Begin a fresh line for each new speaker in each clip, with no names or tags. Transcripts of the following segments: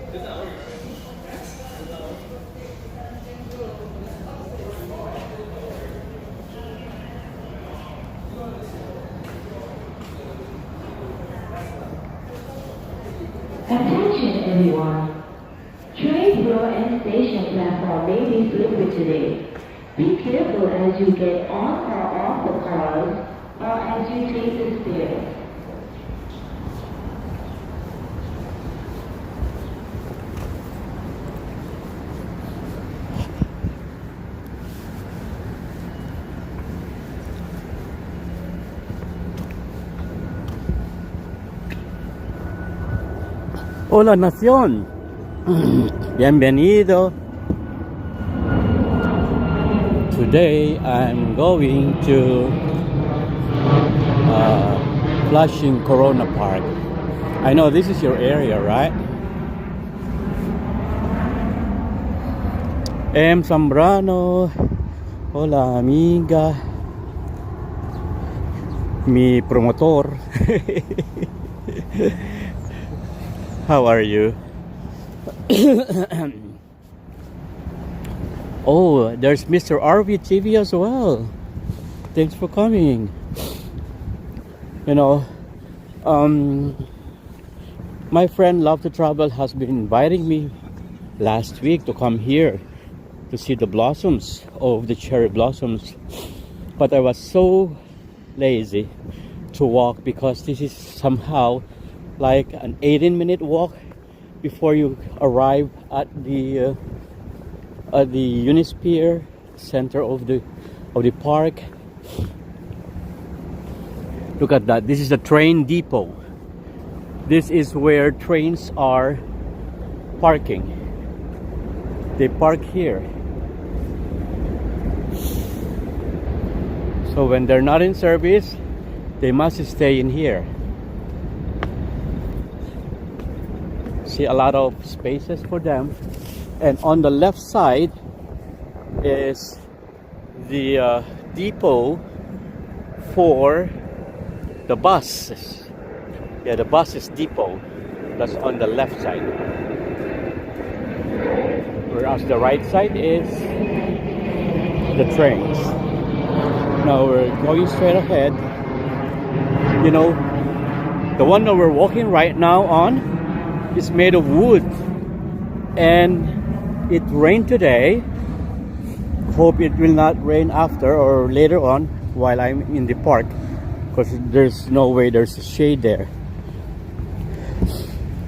Attention everyone. Train floor and station platform may be slippery today. Be careful as you get on or off the cars or as you take the stairs.
Hola Nación, bienvenido. Today I'm going to Flushing Corona Park. I know this is your area, right? M. Zambrano. Hola amiga. Mi promotor. How are you? Oh, there's Mr. RV TV as well. Thanks for coming. You know, my friend Love to Travel has been inviting me last week to come here to see the blossoms of the cherry blossoms. But I was so lazy to walk because this is somehow like an 18-minute walk before you arrive at the Unisphere center of the park. Look at that. This is the train depot. This is where trains are parking. They park here. So when they're not in service, they must stay in here. See a lot of spaces for them, and on the left side is the depot for the buses. Yeah, the buses depot. That's on the left side. Whereas the right side is the trains. Now we're going straight ahead. You know, the one that we're walking right now on is made of wood, and it rained today. Hope it will not rain after or later on while I'm in the park, because there's no way there's a shade there.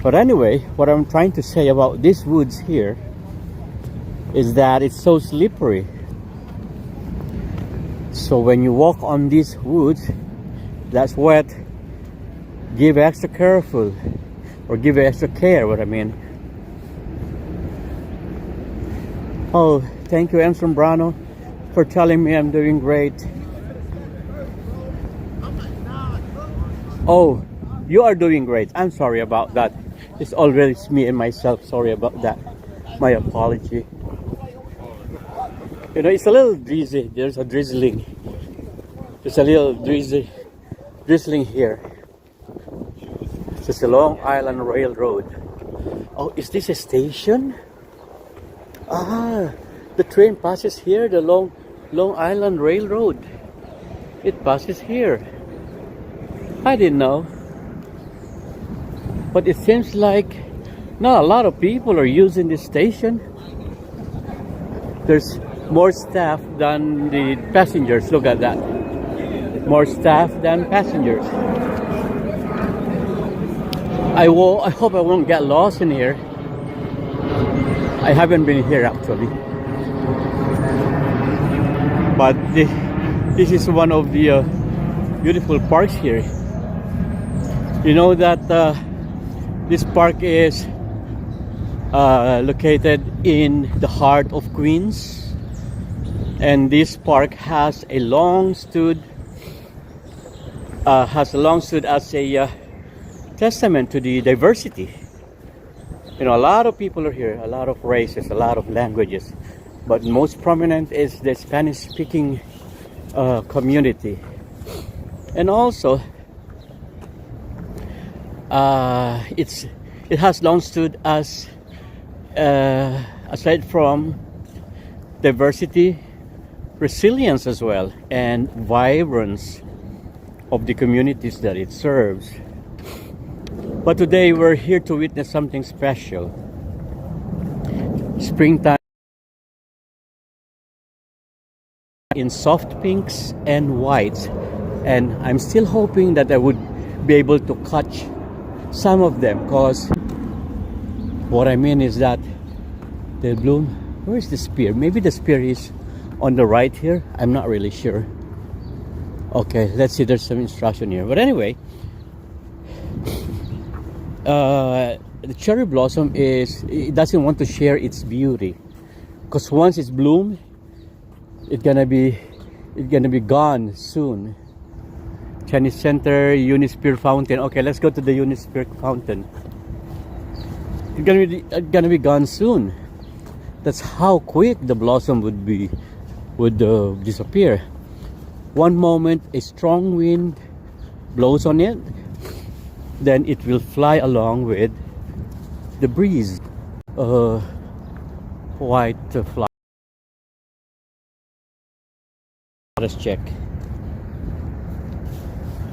But anyway, what I'm trying to say about these woods here is that it's so slippery. So when you walk on these woods that's wet, give extra careful. Or give extra care, what I mean. Oh, thank you, M. Zambrano, for telling me I'm doing great. Oh, you are doing great. I'm sorry about that. It's always me and myself. Sorry about that. My apology. You know, it's a little drizzly. There's a drizzling. There's a little drizzling here. It's a Long Island Railroad. Oh, is this a station? Ah, the train passes here, the Long Island Railroad. It passes here. I didn't know. But it seems like not a lot of people are using this station. There's more staff than the passengers. Look at that. More staff than passengers. I hope I won't get lost in here. I haven't been here actually. But this is one of the beautiful parks here. You know that this park is located in the heart of Queens. And this park has long stood as a testament to the diversity. You know, a lot of people are here, a lot of races, a lot of languages, but most prominent is the Spanish-speaking community. And also, it has long stood as aside from diversity, resilience as well, and vibrance of the communities that it serves. But today we're here to witness something special. Springtime in soft pinks and whites, and I'm still hoping that I would be able to catch some of them, because what I mean is that they bloom. Where's the spear? Maybe the spear is on the right here. I'm not really sure. Okay, let's see. There's some instruction here. But anyway, the cherry blossom it doesn't want to share its beauty, because once it's bloomed, it's gonna be gone soon. Chinese Center, Unisphere fountain. Okay, let's go to the Unisphere fountain. It's gonna be gone soon. That's how quick the blossom would disappear. One moment a strong wind blows on it, then it will fly along with the breeze. White flower. Let's check.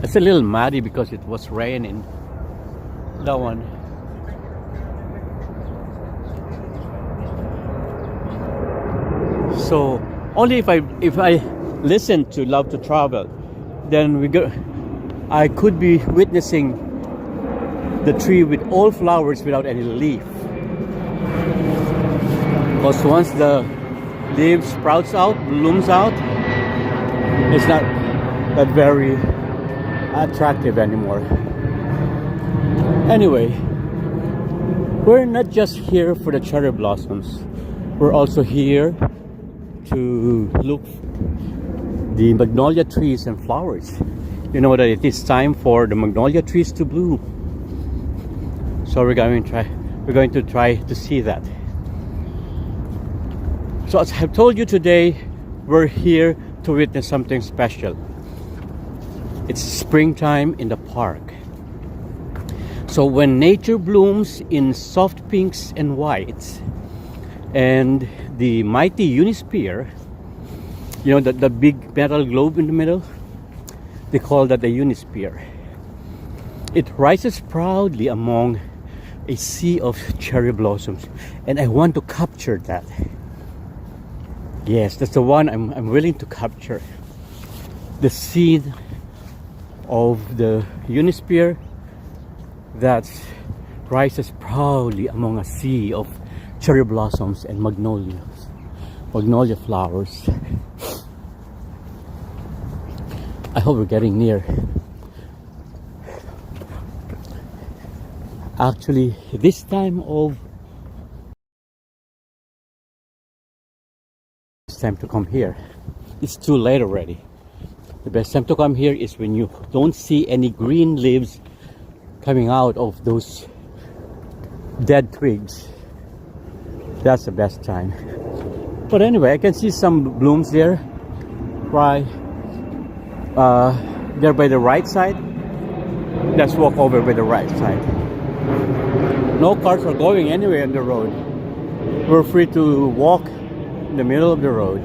It's a little muddy because it was raining. That one. So only if I listen to Love to Travel, then I could be witnessing the tree with all flowers without any leaf. Because once the leaf sprouts out, blooms out, it's not that very attractive anymore. Anyway, we're not just here for the cherry blossoms. We're also here to look the magnolia trees and flowers. You know that it is time for the magnolia trees to bloom. So we're going to try to see that. So as I've told you today, we're here to witness something special. It's springtime in the park. So when nature blooms in soft pinks and whites, and the mighty Unisphere, you know, the big metal globe in the middle, they call that the Unisphere. It rises proudly among a sea of cherry blossoms, and I want to capture that. Yes, that's the one I'm willing to capture. The scene of the Unisphere that rises proudly among a sea of cherry blossoms and magnolia flowers. I hope we're getting near. Actually, this time it's time to come here. It's too late already. The best time to come here is when you don't see any green leaves coming out of those dead twigs. That's the best time. But anyway, I can see some blooms there. Right there by the right side. Let's walk over by the right side. No cars are going anywhere on the road. We're free to walk in the middle of the road.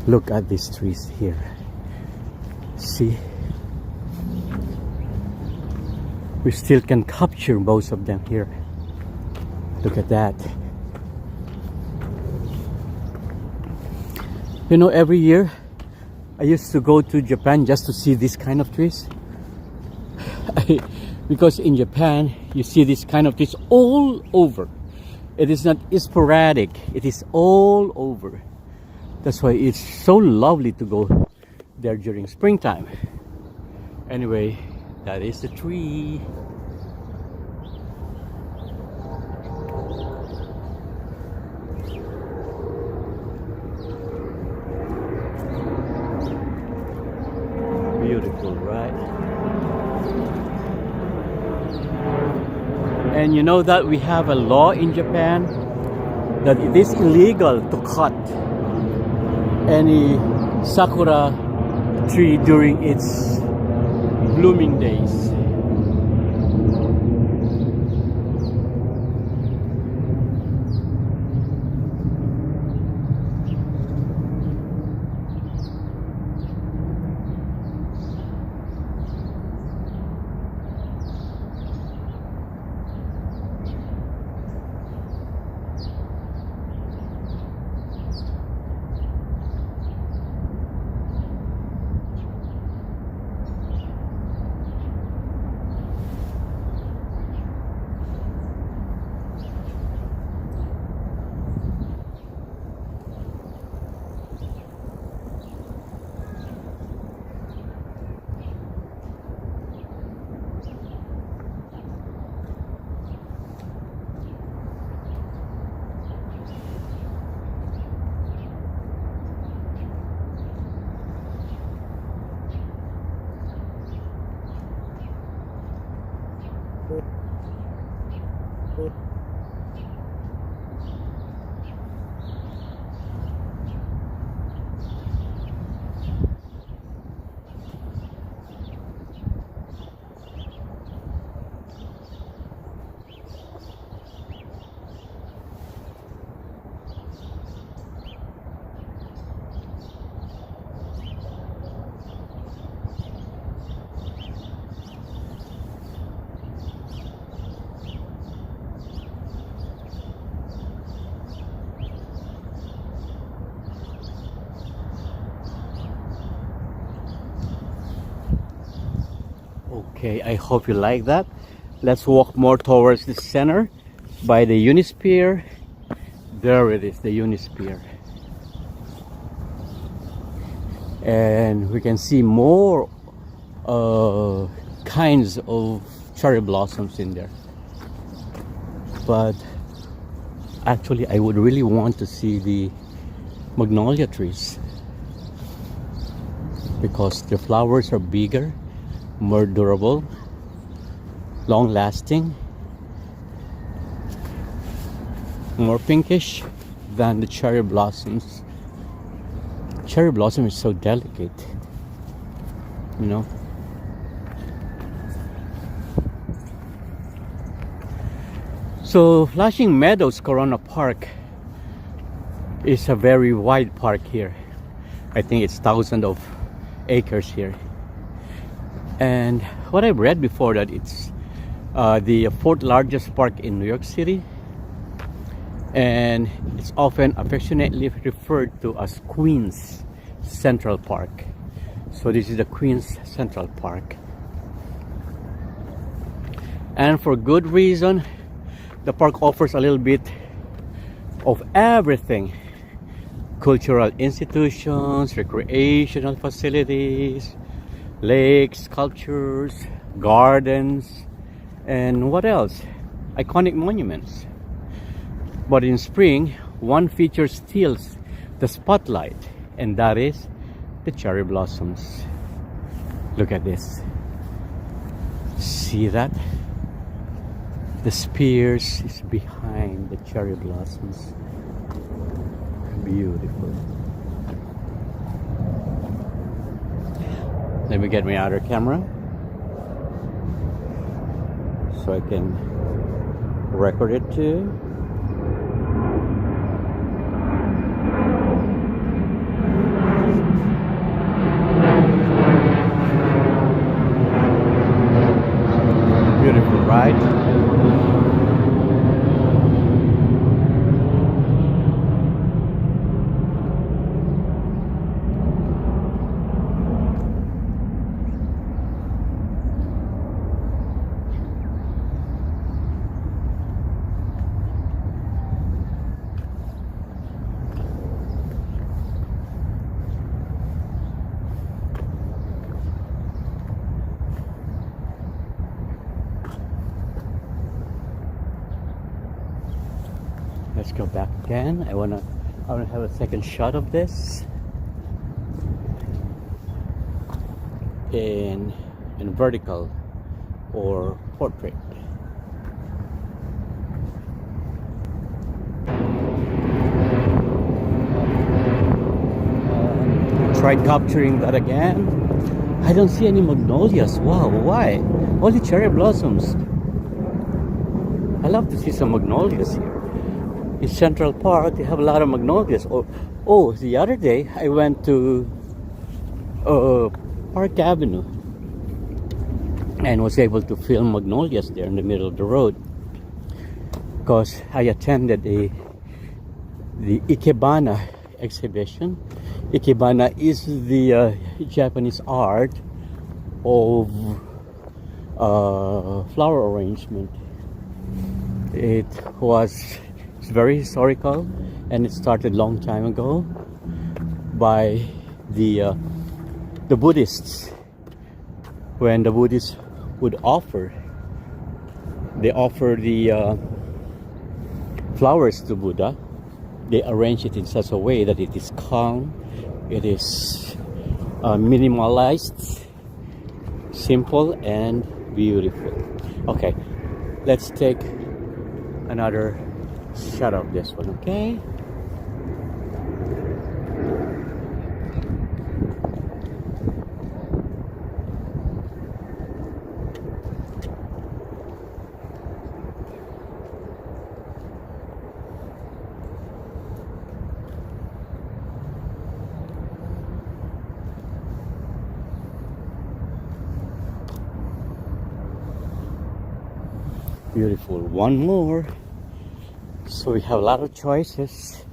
Look at these trees here. See? We still can capture most of them here. Look at that. You know, every year I used to go to Japan just to see this kind of trees. Because in Japan you see this kind of trees all over. It is not sporadic, it is all over. That's why it's so lovely to go there during springtime. Anyway, that is the tree. Beautiful, right? And you know that we have a law in Japan that it is illegal to cut any sakura tree during its blooming days. Okay, I hope you like that. Let's walk more towards the center by the Unisphere. There it is, the Unisphere. And we can see more kinds of cherry blossoms in there. But actually, I would really want to see the magnolia trees because the flowers are bigger, more durable, long lasting, more pinkish than the cherry blossoms. Cherry blossom is so delicate, you know. So Flushing Meadows Corona Park is a very wide park here. I think it's thousands of acres here. And what I've read before that it's the fourth largest park in New York City, and it's often affectionately referred to as Queens Central Park. So this is the Queens Central Park, and for good reason. The park offers a little bit of everything: cultural institutions, recreational facilities, lakes, sculptures, gardens, and what else? Iconic monuments. But in spring, one feature steals the spotlight, and that is the cherry blossoms. Look at this. See that? The spears is behind the cherry blossoms. Beautiful. Let me get my other camera so I can record it too. Beautiful, right? Let's go back again. I wanna have a second shot of this in vertical or portrait. tried capturing that again. I don't see any magnolias. Wow, why? Only cherry blossoms. I love to see some magnolias here. In Central Park, they have a lot of magnolias. Oh, the other day I went to Park Avenue and was able to film magnolias there in the middle of the road because I attended the Ikebana exhibition. Ikebana is the Japanese art of flower arrangement. It's very historical, and it started long time ago by the Buddhists. When the Buddhists would offer the flowers to Buddha, they arrange it in such a way that it is calm, it is minimalized, simple, and beautiful. Okay, let's take another shot of this one, okay? Beautiful. One more. So we have a lot of choices.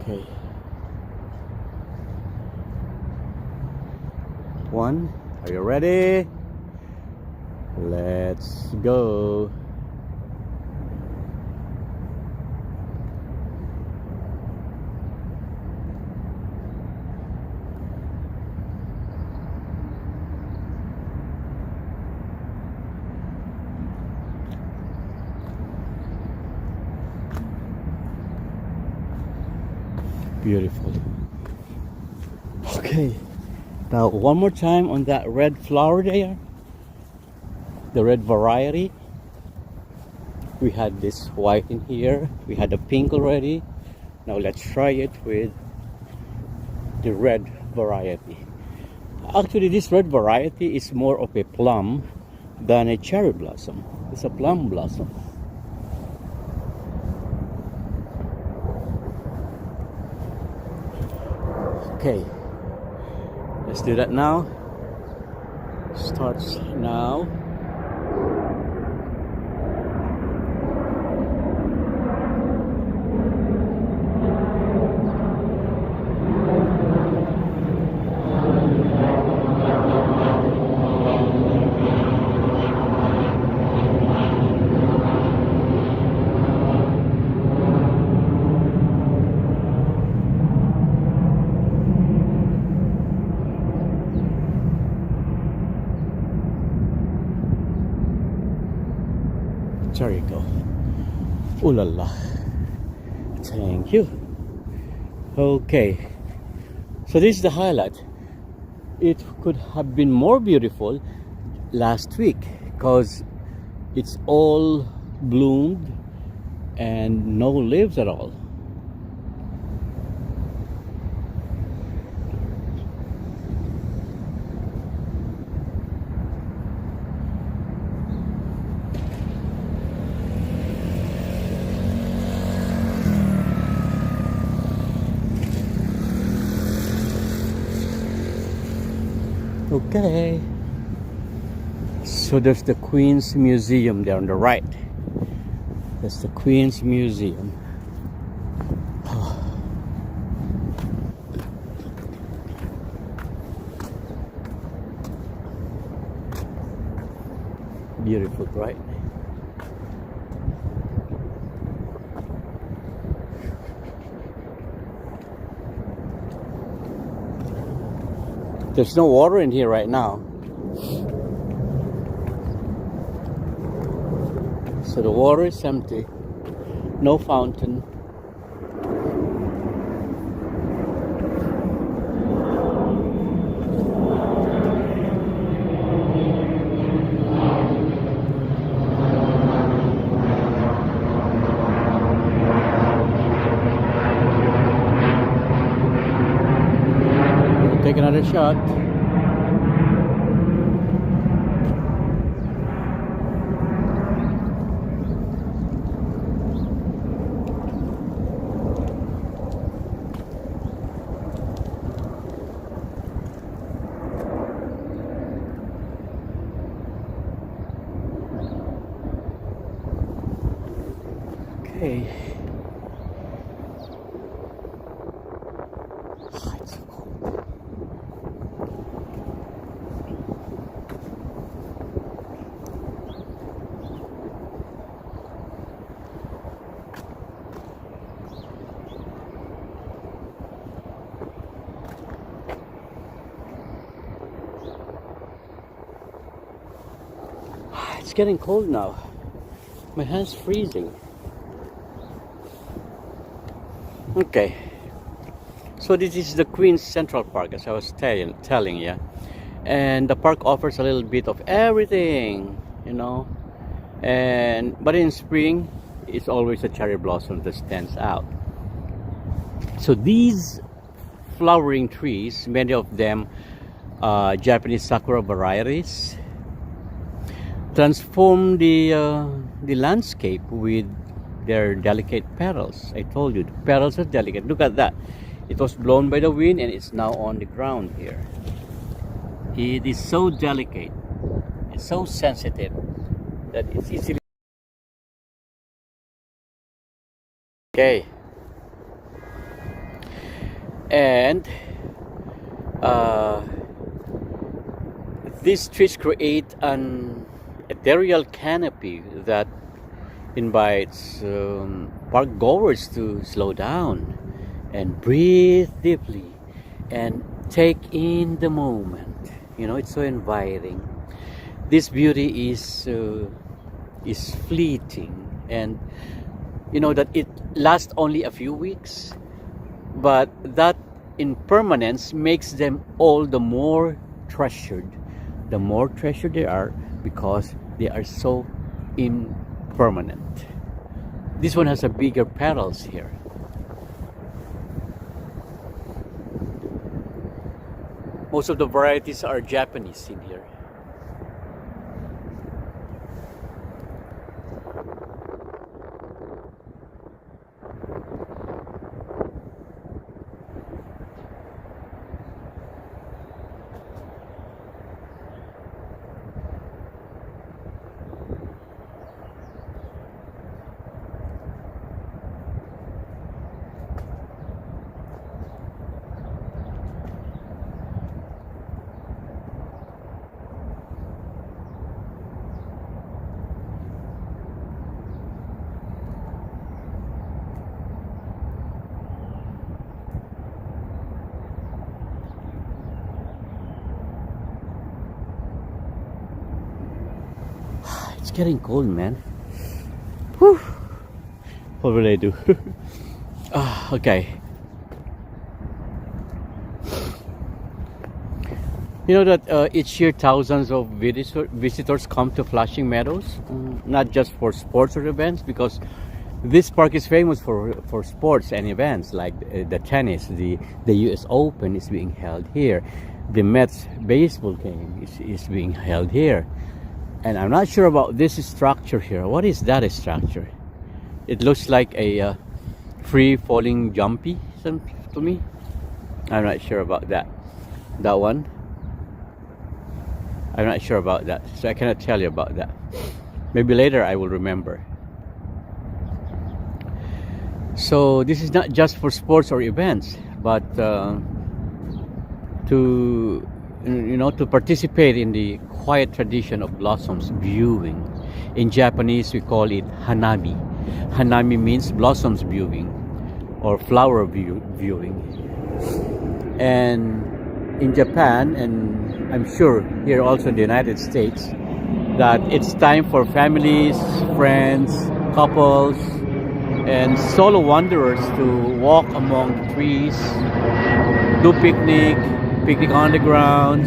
Okay. One. Are you ready? Let's go. Beautiful. Okay, now one more time on that red flower there, the red variety. We had this white in here, we had the pink already. Now let's try it with the red variety. Actually, this red variety is more of a plum than a cherry blossom. It's a plum blossom. Okay, let's do that now. Starts now. There you go. Ooh la la. Thank you. Okay. So this is the highlight. It could have been more beautiful last week because it's all bloomed and no leaves at all. Okay, so there's the Queen's Museum there on the right. That's the Queen's Museum. Beautiful, right? There's no water in here right now. So the water is empty. No fountain. take another shot. Okay. It's so cold. It's getting cold now. My hand's freezing. Okay, so this is the Queens Central Park, as I was telling you, and the park offers a little bit of everything, you know. But in spring, it's always the cherry blossom that stands out. So these flowering trees, many of them Japanese Sakura varieties, transform the landscape with their delicate petals. I told you, the petals are delicate. Look at that. It was blown by the wind and it's now on the ground here. It is so delicate. It's so sensitive that it's easily... Okay. And these trees create an ethereal canopy that invites park goers to slow down and breathe deeply and take in the moment. You know, it's so inviting. This beauty is fleeting, and you know that it lasts only a few weeks, but that impermanence makes them all the more treasured. The more treasured they are because they are so impermanent. This one has a bigger petals here. Most of the varieties are Japanese in here. It's getting cold, man. Whew. What will I do? Okay. You know that each year thousands of visitors come to Flushing Meadows, not just for sports or events, because this park is famous for sports and events like the tennis, the US Open is being held here, the Mets baseball game is being held here. And I'm not sure about this structure here. What is that structure? It looks like a free falling jumpy to me. I'm not sure about that. That one. I'm not sure about that, so I cannot tell you about that. Maybe later I will remember. So this is not just for sports or events, but to participate in the quiet tradition of blossoms viewing. In Japanese, we call it Hanami. Hanami means blossoms viewing or flower viewing. And in Japan, and I'm sure here also in the United States, that it's time for families, friends, couples, and solo wanderers to walk among the trees, do picnic on the ground,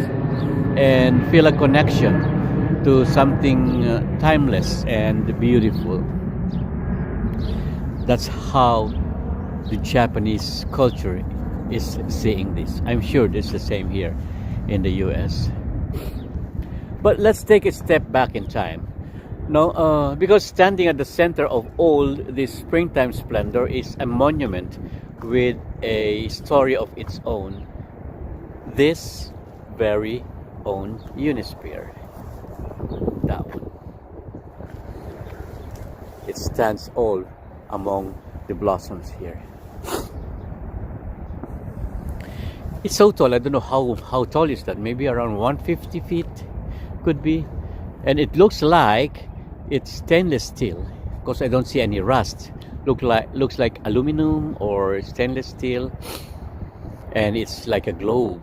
and feel a connection to something timeless and beautiful. That's how the Japanese culture is seeing this. I'm sure it's the same here in the US. But let's take a step back in time. No, because standing at the center of all this springtime splendor is a monument with a story of its own. This very own Unisphere. That one. It stands all among the blossoms here. It's so tall. I don't know how tall is that. Maybe around 150 feet could be. And it looks like it's stainless steel because I don't see any rust. Looks like aluminum or stainless steel, and it's like a globe.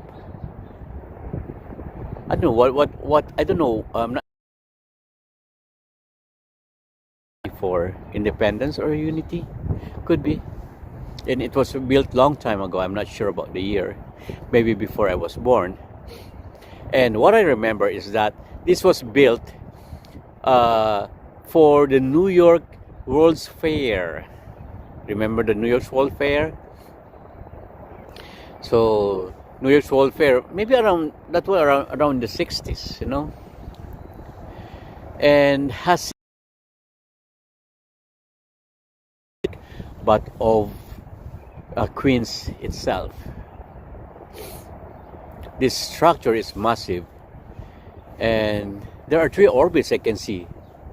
I don't know what I don't know. I'm not for independence or unity, could be. And it was built long time ago. I'm not sure about the year, maybe before I was born. And what I remember is that this was built for the New York World's Fair. Remember the New York's World Fair? So New York's World Fair, maybe around that was around the 60s, you know, and has but of Queens itself. This structure is massive, and there are 3 orbits I can see.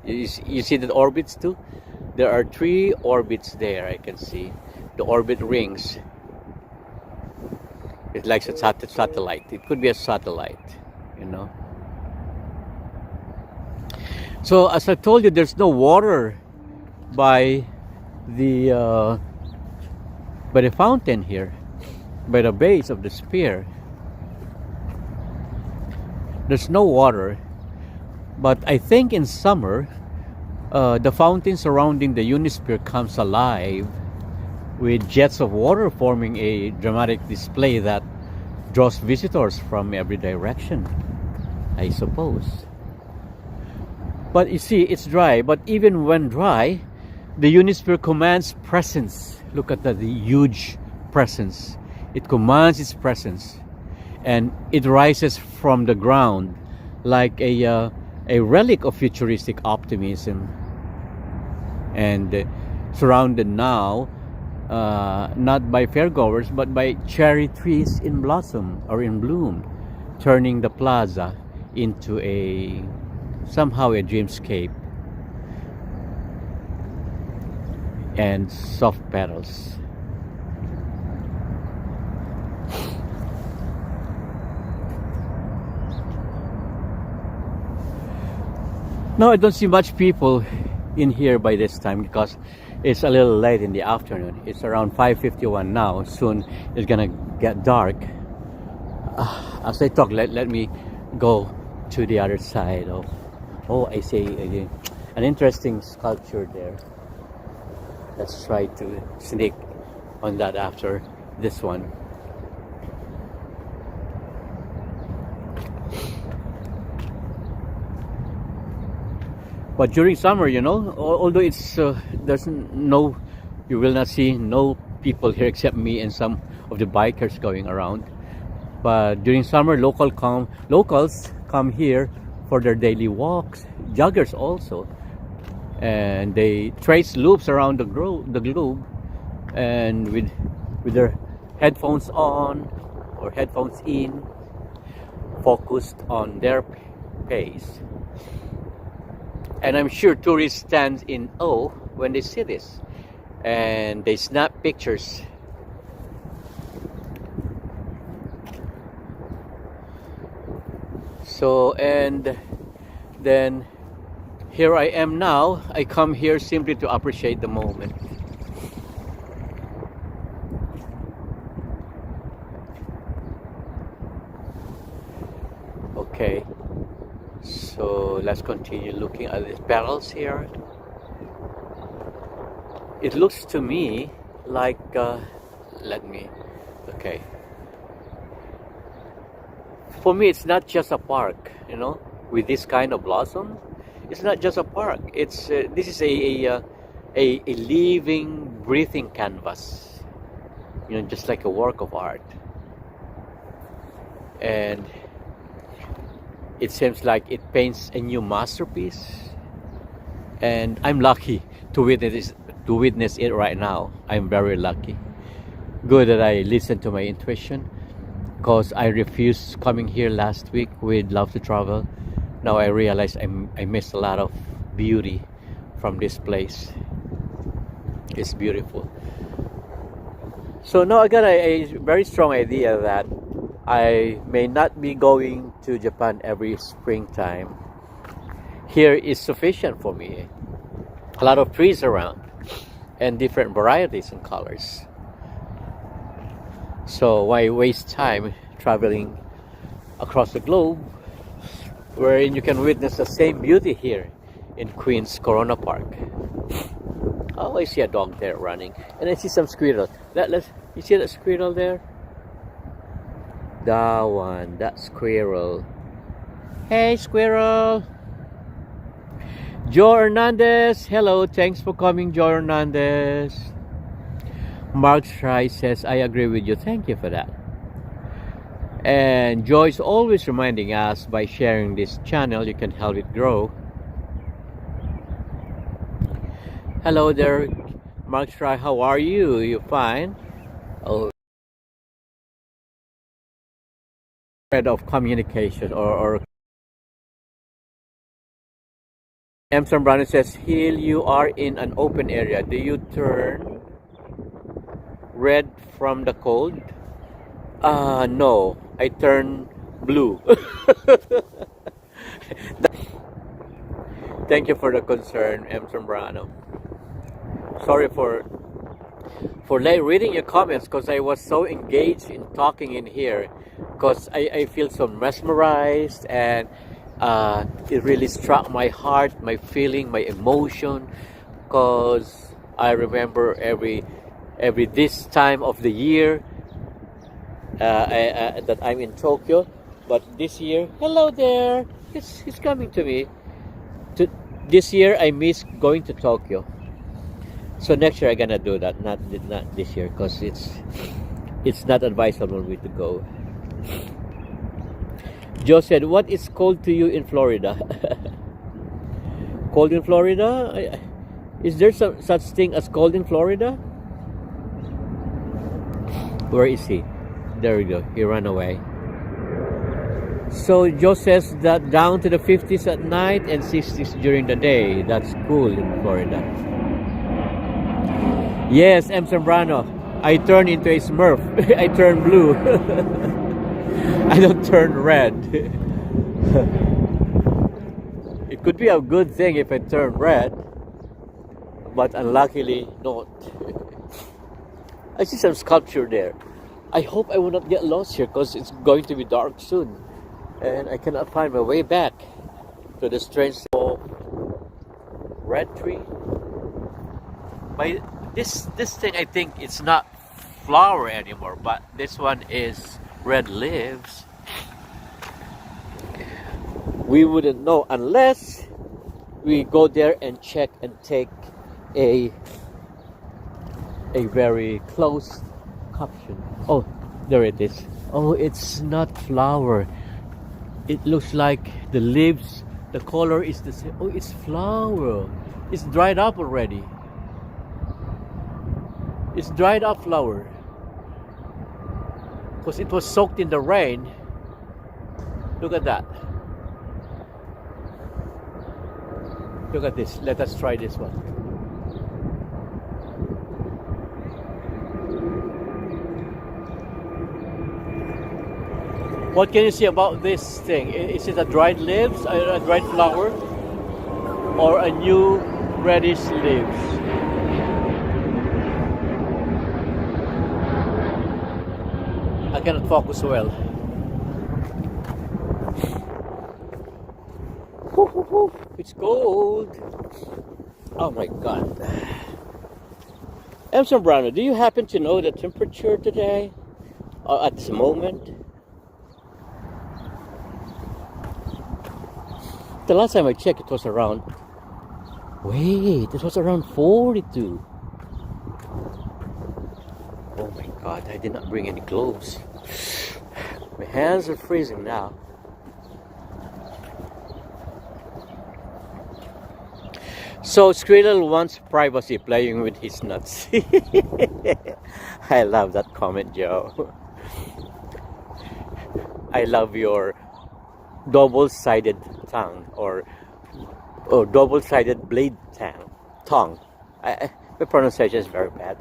You see the orbits too? There are 3 orbits there I can see. The orbit rings. It's like a satellite. It could be a satellite, you know. So as I told you, there's no water by the fountain here, by the base of the sphere. There's no water, but I think in summer the fountain surrounding the Unisphere comes alive with jets of water forming a dramatic display that draws visitors from every direction, I suppose. But you see, it's dry, but even when dry, the Unisphere commands presence. Look at the huge presence. It commands its presence, and it rises from the ground like a relic of futuristic optimism, and surrounded now not by fairgoers but by cherry trees in blossom or in bloom, turning the plaza into somehow a dreamscape, and soft petals. Now I don't see much people in here by this time because it's a little late in the afternoon. It's around 5:51 now. Soon it's gonna get dark. As I talk, let me go to the other side of. Oh, I see an interesting sculpture there. Let's try to sneak on that after this one. But during summer, you know, although it's there's no, you will not see no people here except me and some of the bikers going around. But during summer, locals come here for their daily walks. Joggers also, and they trace loops around the globe, and with their headphones on or headphones in, focused on their pace. And I'm sure tourists stand in awe when they see this, and they snap pictures. So, and then here I am now. I come here simply to appreciate the moment. Okay. So let's continue looking at these petals here. It looks to me like, okay. For me, it's not just a park, you know, with this kind of blossom. It's not just a park. It's this is a living, breathing canvas, just like a work of art. And it seems like it paints a new masterpiece. And I'm lucky to witness it right now. I'm very lucky. Good that I listened to my intuition, because I refused coming here last week with Love to Travel. Now I realize I missed a lot of beauty from this place. It's beautiful. So now I got a very strong idea that I may not be going to Japan every springtime. Here is sufficient for me. A lot of trees around and different varieties and colors. So why waste time traveling across the globe, wherein you can witness the same beauty here in Queens Corona Park. Oh, I see a dog there running, and I see some squirrels. You see that squirrel there? That squirrel. Hey, squirrel. Joe Hernandez, hello, thanks for coming, Joe Hernandez. Mark Shry says, I agree with you, thank you for that. And Joy's always reminding us, by sharing this channel, you can help it grow. Hello there, Mark Shry, how are you? You fine? Oh, of communication or Emerson Brown says, Hill, you are in an open area. Do you turn red from the cold? No, I turn blue. Thank you for the concern, Emerson Brano. Sorry for late reading your comments, because I was so engaged in talking in here, because I feel so mesmerized, and it really struck my heart, my feeling, my emotion, because I remember every this time of the year that I'm in Tokyo. But this year, hello there, he's coming to me. This year I miss going to Tokyo, so next year I'm gonna do that. Not this year, because it's not advisable for me to go. Joe said, what is cold to you in Florida? Cold in Florida? Is there such thing as cold in Florida? Where is he? There we go. He ran away. So Joe says that down to the 50s at night and 60s during the day. That's cool in Florida. Yes, M. Zambrano. I turn into a Smurf. I turn blue. I don't turn red. It could be a good thing if I turn red, but unluckily not. I see some sculpture there. I hope I will not get lost here, because it's going to be dark soon, and I cannot find my way back to the strange red tree. This thing, I think it's not flower anymore, but this one is red leaves. We wouldn't know unless we go there and check and take a very close caption. Oh, there it is. Oh, it's not flower. It looks like the leaves, the color is the same. Oh, it's flower. It's dried up already. It's dried up flower, because it was soaked in the rain. Look at that. Look at this. Let us try this one. What can you see about this thing? Is it a dried leaves, a dried flower, or a new reddish leaves? I cannot focus well. It's cold. Oh my God. M. Zambrano, do you happen to know the temperature today? Or at this moment? The last time I checked, it was around... Wait, it was around 42. Oh my God, I did not bring any gloves. My hands are freezing now. So Squirrel wants privacy, playing with his nuts. I love that comment, Joe. I love your double-sided tongue, or double-sided blade tongue. My pronunciation is very bad.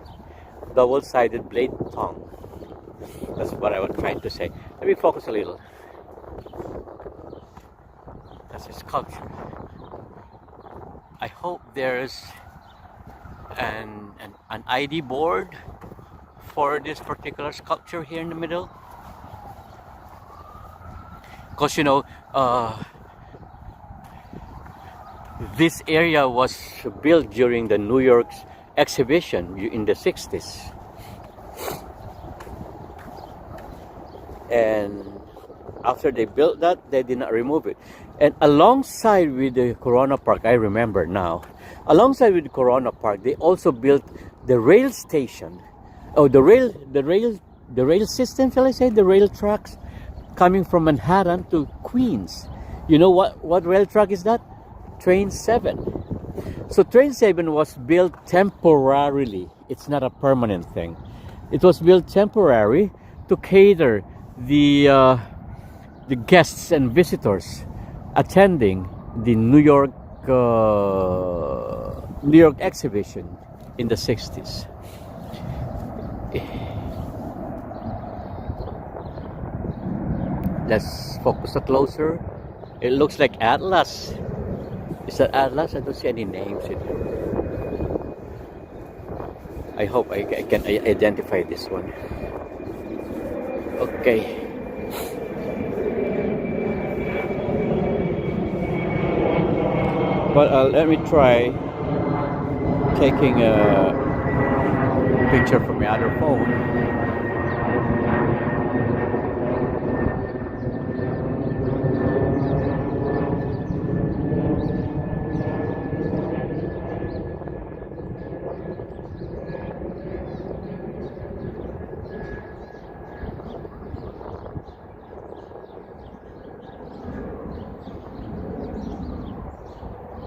Double-sided blade tongue. That's what I was trying to say. Let me focus a little. That's a sculpture. I hope there's an ID board for this particular sculpture here in the middle. Because you know, this area was built during the New York's exhibition in the 60s. And after they built that, they did not remove it. And alongside with the Corona Park, I remember now, alongside with the Corona Park, they also built the rail station. Oh, the rail system, shall I say, the rail tracks coming from Manhattan to Queens. You know what rail track is that? Train 7. So Train 7 was built temporarily. It's not a permanent thing. It was built temporary to cater the guests and visitors attending the New York exhibition in the 60s. Let's focus a closer. It looks like Atlas. Is that Atlas? I don't see any names in here. I hope I can identify this one. Okay. But let me try taking a picture from my other phone.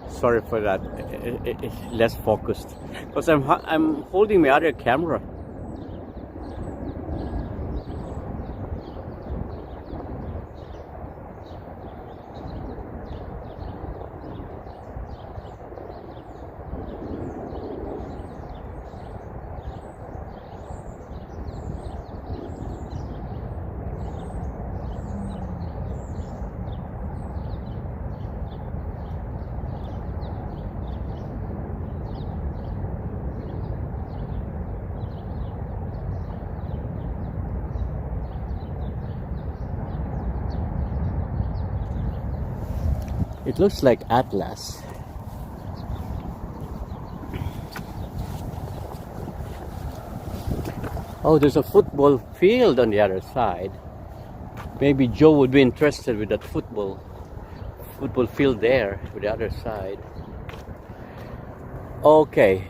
Sorry for that. It's less focused because I'm holding my other camera. It looks like Atlas. Oh, there's a football field on the other side. Maybe Joe would be interested with that football field there with the other side. Okay.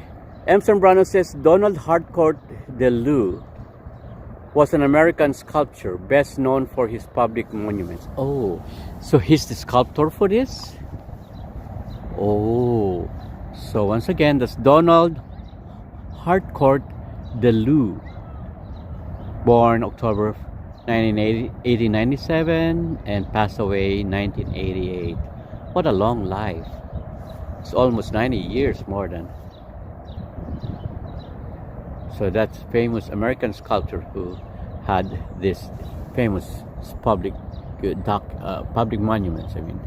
M. Zambrano says Donald Harcourt DeLue was an American sculptor best known for his public monuments. Oh, so he's the sculptor for this? Oh, so once again, that's Donald Harcourt DeLue, born October 1897 and passed away 1988. What a long life. It's almost 90 years more than. So that's famous American sculptor who had this famous public monuments. I mean,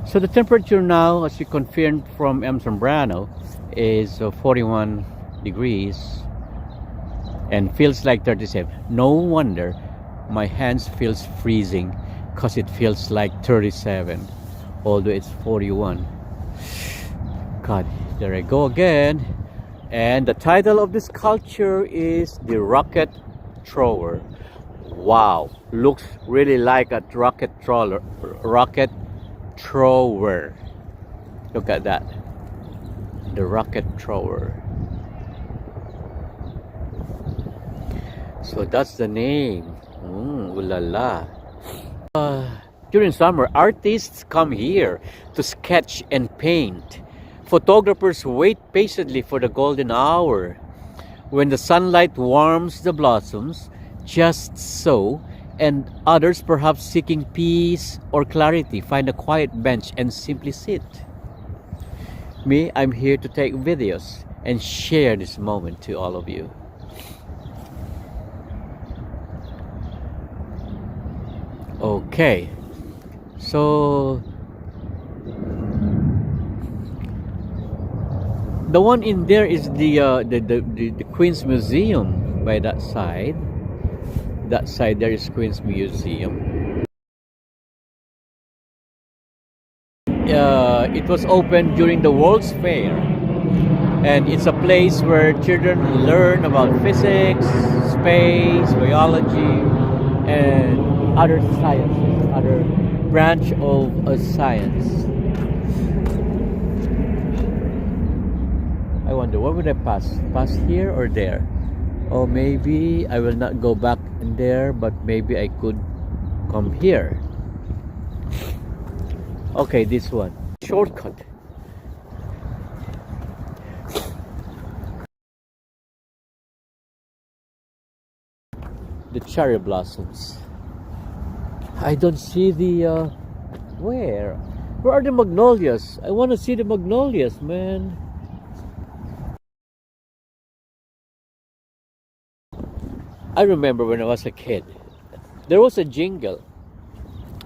so the temperature now, as you confirmed from M. Zambrano, is 41 degrees and feels like 37. No wonder my hands feels freezing because it feels like 37, although it's 41. God, there I go again. And the title of this sculpture is The Rocket Thrower. Wow, looks really like a rocket thrower. Look at that. The rocket thrower. So that's the name. Ooh la la. During summer, artists come here to sketch and paint. Photographers wait patiently for the golden hour, when the sunlight warms the blossoms, just so, and others, perhaps seeking peace or clarity, find a quiet bench and simply sit. Me, I'm here to take videos and share this moment to all of you. Okay, so the one in there is the Queen's Museum by that side. That side there is Queen's Museum. It was opened during the World's Fair, and it's a place where children learn about physics, space, biology, and other sciences, other branch of science. I wonder, what would I pass? Pass here or there? Or maybe I will not go back in there, but maybe I could come here. Okay, this one. Shortcut. The cherry blossoms. I don't see the where are the magnolias? I want to see the magnolias, man. I remember when I was a kid, there was a jingle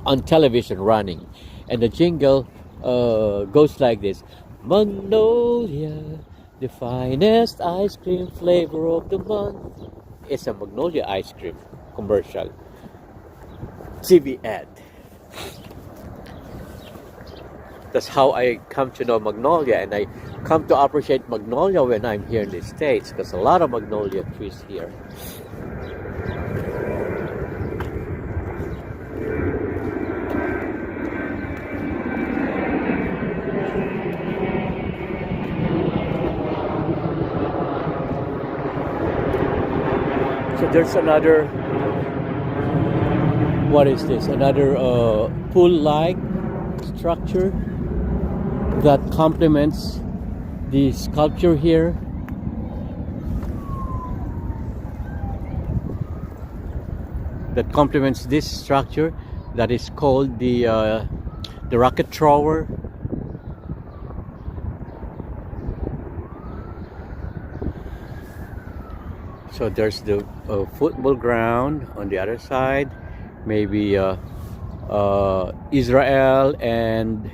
on television running, and the jingle goes like this: Magnolia, the finest ice cream flavor of the month. It's a Magnolia ice cream commercial. TV ad. That's how I come to know Magnolia, and I come to appreciate Magnolia when I'm here in the States, because a lot of Magnolia trees here. So there's another, what is this? Another pool-like structure that complements the sculpture here. That complements this structure that is called the rocket thrower. So there's the football ground on the other side. Maybe Israel and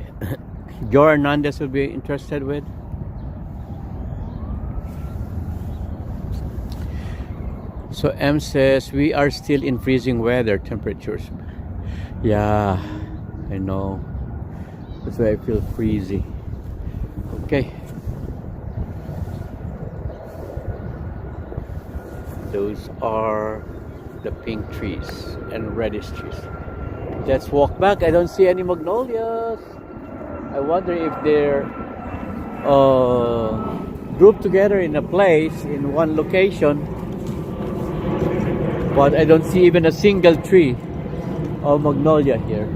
Joe Hernandez will be interested with. So M says we are still in freezing weather temperatures. Yeah, I know. That's why I feel freezy. Okay. Those are the pink trees and reddish trees. Let's walk back. I don't see any magnolias. I wonder if they're grouped together in a place, in one location. But I don't see even a single tree of magnolia here.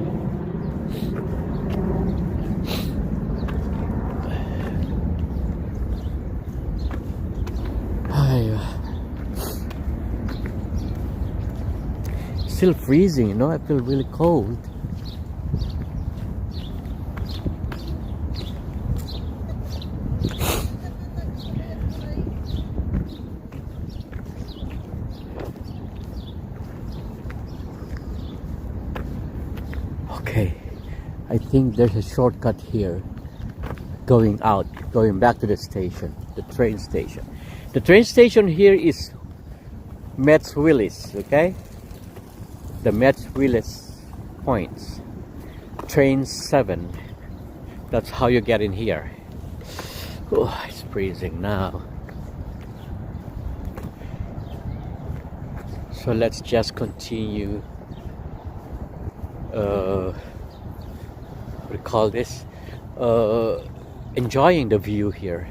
Still freezing, you know. I feel really cold. Okay, I think there's a shortcut here going out, going back to the station, the train station. The train station here is Metz Willis, okay? The Metz Willis points. Train 7. That's how you get in here. Oh, it's freezing now. So let's just continue. What do you call this? Enjoying the view here.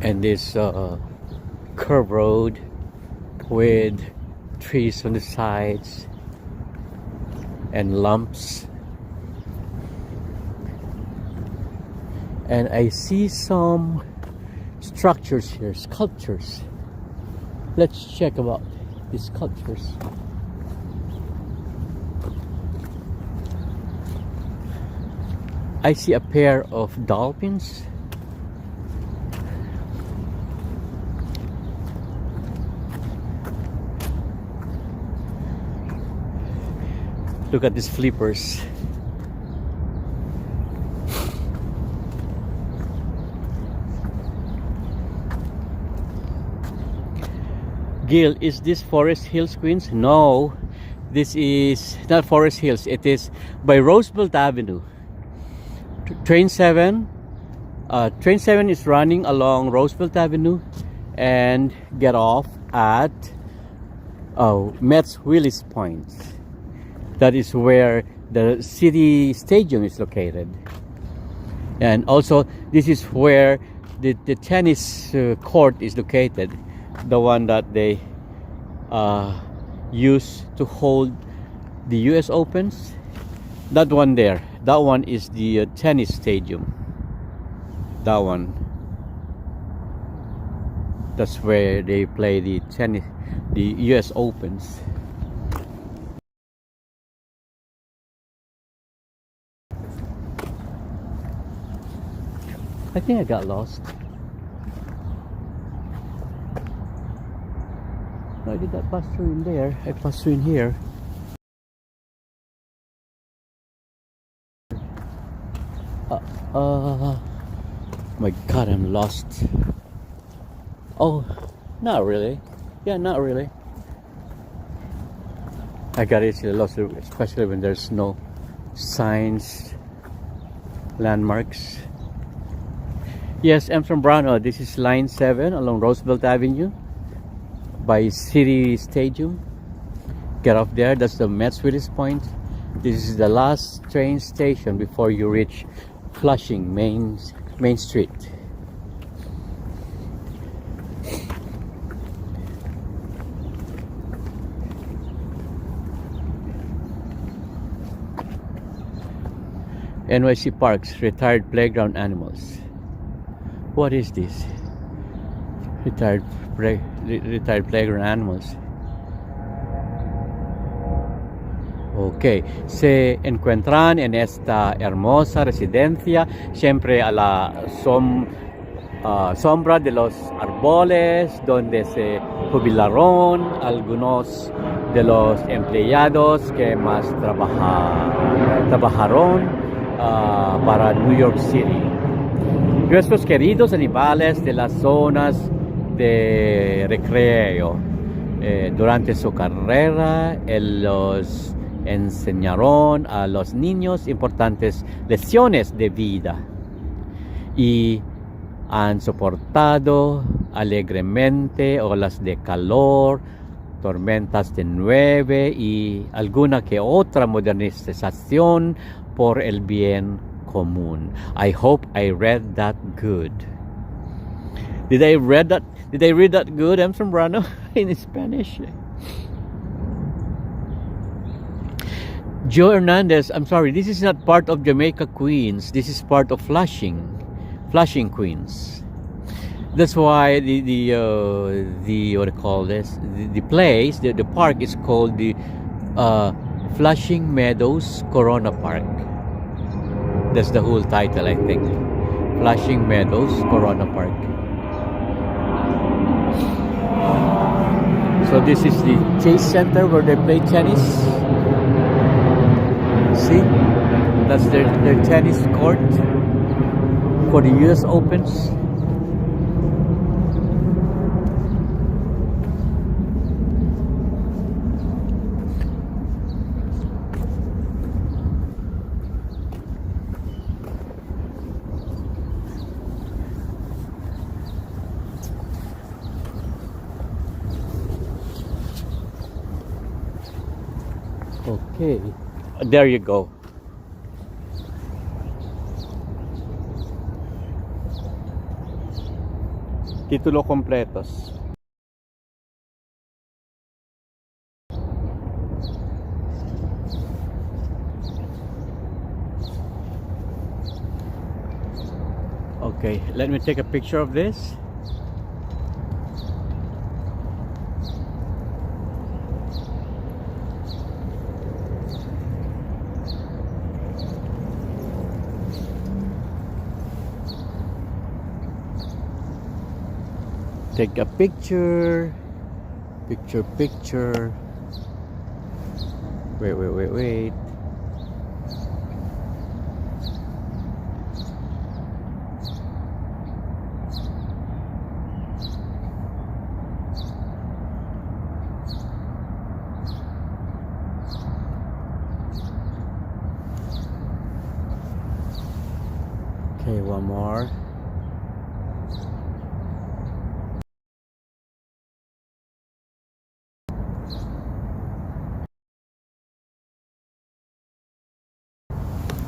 And this curved road with trees on the sides and lumps. And I see some structures here, sculptures. Let's check about these sculptures. I see a pair of dolphins. Look at these flippers. Gil, is this Forest Hills, Queens? No, this is not Forest Hills. It is by Roosevelt Avenue. Train 7 is running along Roosevelt Avenue and get off at Mets Willis Point. That is where the city stadium is located. And also this is where the tennis court is located, the one that they use to hold the US Opens. That one there, that one is the tennis stadium. That one, that's where they play the tennis, the US Opens. I think I got lost. No, I did not pass through in there. I passed through in here. My God, I'm lost. Oh, not really. Yeah, not really. I got easily lost, especially when there's no signs, landmarks. Yes, I'm from Brano. This is line 7 along Roosevelt Avenue by City Stadium. Get off there. That's the Mets Willis Point. This is the last train station before you reach Flushing Main Street. NYC Parks, retired playground animals. What is this? Retired playground animals. Okay, se encuentran en esta hermosa residencia, siempre a la sombra de los árboles, donde se jubilaron algunos de los empleados que más trabajaron para New York City. Nuestros queridos animales de las zonas de recreo durante su carrera, los enseñaron a los niños importantes lecciones de vida y han soportado alegremente olas de calor, tormentas de nieve y alguna que otra modernización por el bien común. I hope I read that good. Did I read that good? I'm from Brano in Spanish. Joe Hernandez, I'm sorry, this is not part of Jamaica, Queens. This is part of Flushing, Queens. That's why the what do you call this? The place, the park is called the Flushing Meadows Corona Park. That's the whole title, I think. Flushing Meadows Corona Park. So this is the Chase Center where they play tennis. See? That's their tennis court for the US Opens. Okay, there you go. Título completos. Okay, let me take a picture of this. Take a picture. Picture. Wait. Okay, one more.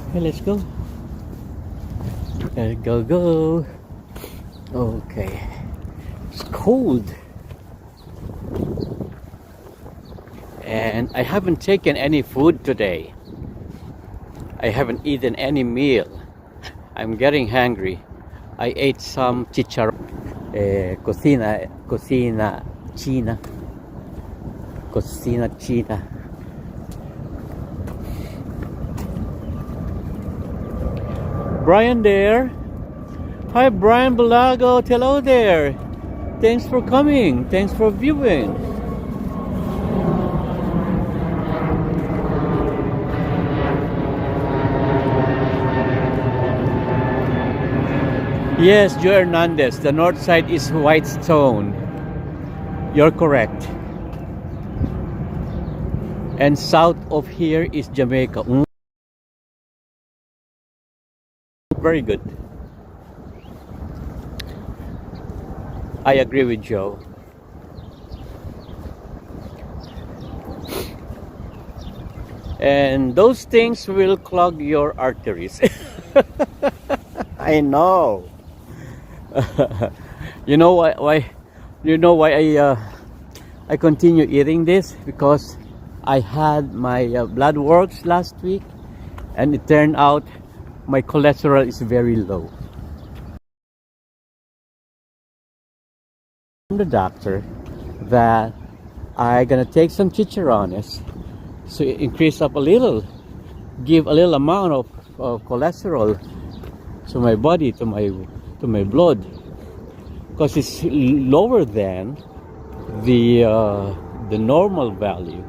Okay, let's go. Go. Okay. It's cold. And I haven't taken any food today. I haven't eaten any meal. I'm getting hungry. I ate some chicharron. Cocina China. Cocina China. Brian there. Hi, Brian Balago. Hello there. Thanks for coming. Thanks for viewing. Yes, Joe Hernandez. The north side is white stone. You're correct. And south of here is Jamaica. Very good. I agree with Joe. And those things will clog your arteries. I know. You know why? You know why I continue eating this? Because I had my blood works last week, and it turned out my cholesterol is very low. From the doctor that I gonna take some chicharrones, so increase up a little, give a little amount of cholesterol to my body, to my blood, because it's lower than the normal value.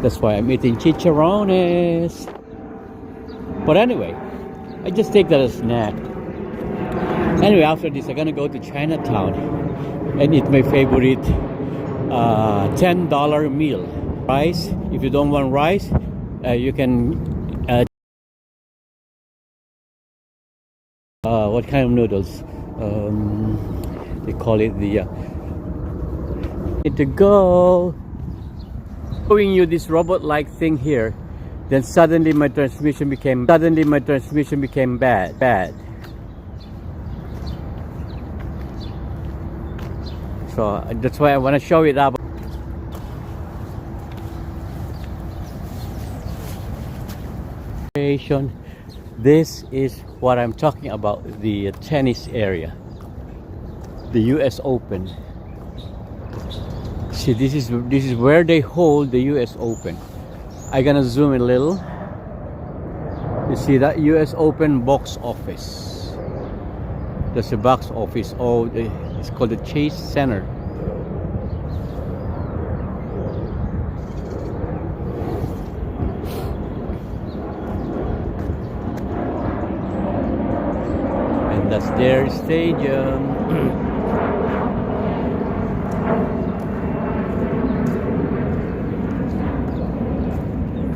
That's why I'm eating chicharrones. But anyway, I just take that as a snack. Anyway, after this, I'm gonna go to Chinatown and eat my favorite $10 meal. Rice. If you don't want rice, you can. What kind of noodles? They call it the. Need to go. Showing you this robot-like thing here. Then suddenly my transmission became bad. So that's why I want to show it up. This is what I'm talking about, the tennis area, the US Open. See, this is where they hold the US Open. I'm gonna zoom in a little. You see that US Open box office. That's the box office. Oh, it's called the Chase Center. And that's their stadium.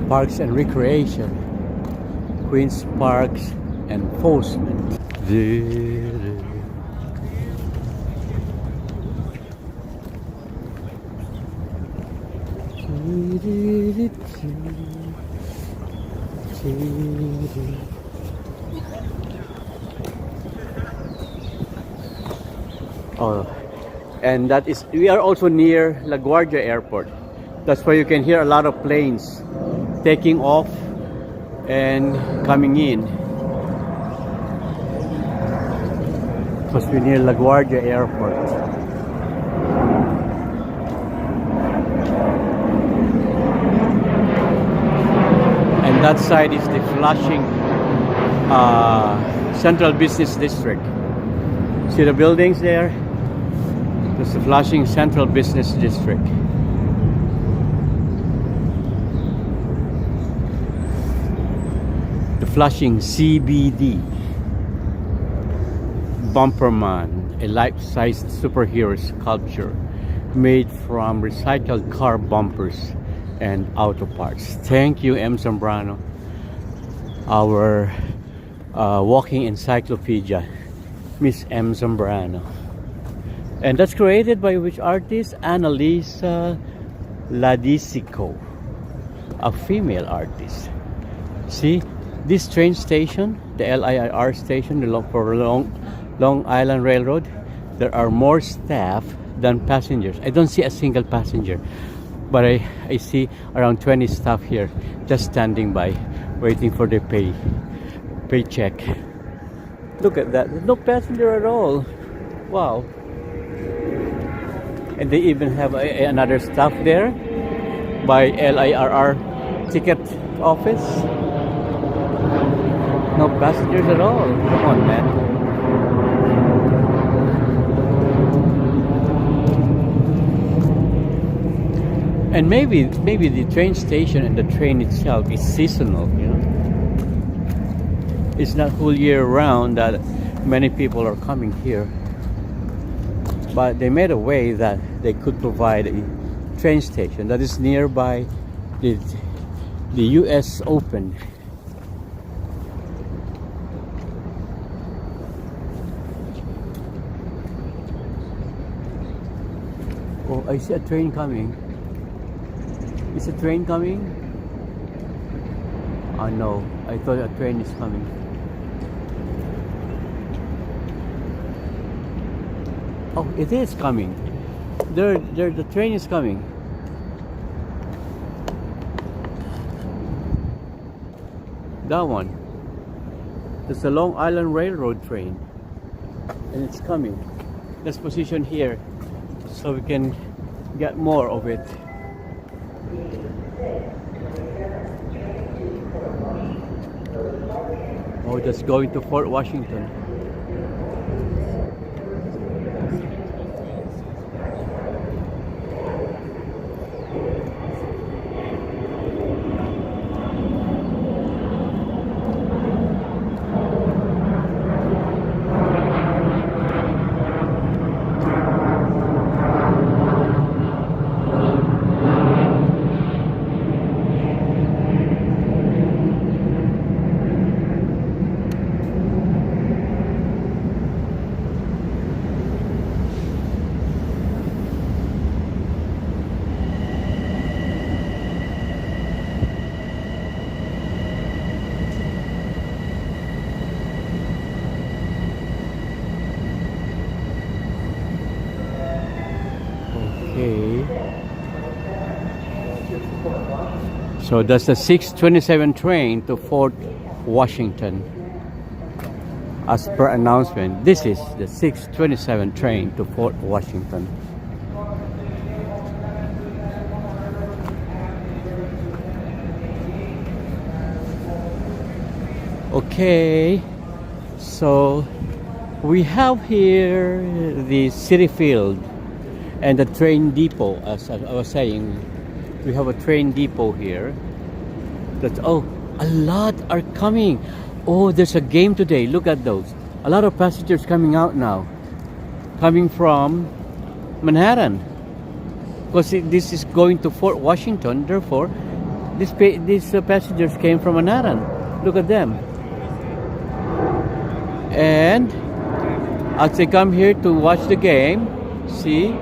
Parks and Recreation, Queens Parks Enforcement. Oh, and that is, we are also near LaGuardia Airport. That's why you can hear a lot of planes taking off and coming in. because we're near LaGuardia Airport. And that side is the Flushing Central Business District. See the buildings there? That's the Flushing Central Business District. The Flushing CBD. Bumperman, a life-sized superhero sculpture made from recycled car bumpers and auto parts. Thank you, M. Zambrano, our walking encyclopedia, Miss M. Zambrano. And that's created by which artist? Annalisa Ladisico, a female artist. See, this train station, the LIRR station, for Long Island Railroad, there are more staff than passengers. I don't see a single passenger, but I see around 20 staff here just standing by, waiting for their paycheck. Look at that, there's no passenger at all. Wow. And they even have another staff there by LIRR ticket office. No passengers at all. Come on, man. And maybe the train station and the train itself is seasonal, you know. It's not whole year round that many people are coming here. But they made a way that they could provide a train station that is nearby the US Open. Oh, I see a train coming. Is a train coming? Oh no, I thought a train is coming. Oh, it is coming. There, the train is coming. That one. That's the Long Island Railroad train. And it's coming. Let's position here so we can get more of it. Oh, just going to Fort Washington. So that's the 6:27 train to Fort Washington. As per announcement, this is the 6:27 train to Fort Washington. Okay, so we have here the City Field and the train depot. As I was saying, we have a train depot here. That's, oh, a lot are coming. Oh, there's a game today. Look at those. A lot of passengers coming out now, coming from Manhattan, because this is going to Fort Washington. Therefore, these passengers came from Manhattan. Look at them. And as they come here to watch the game, see,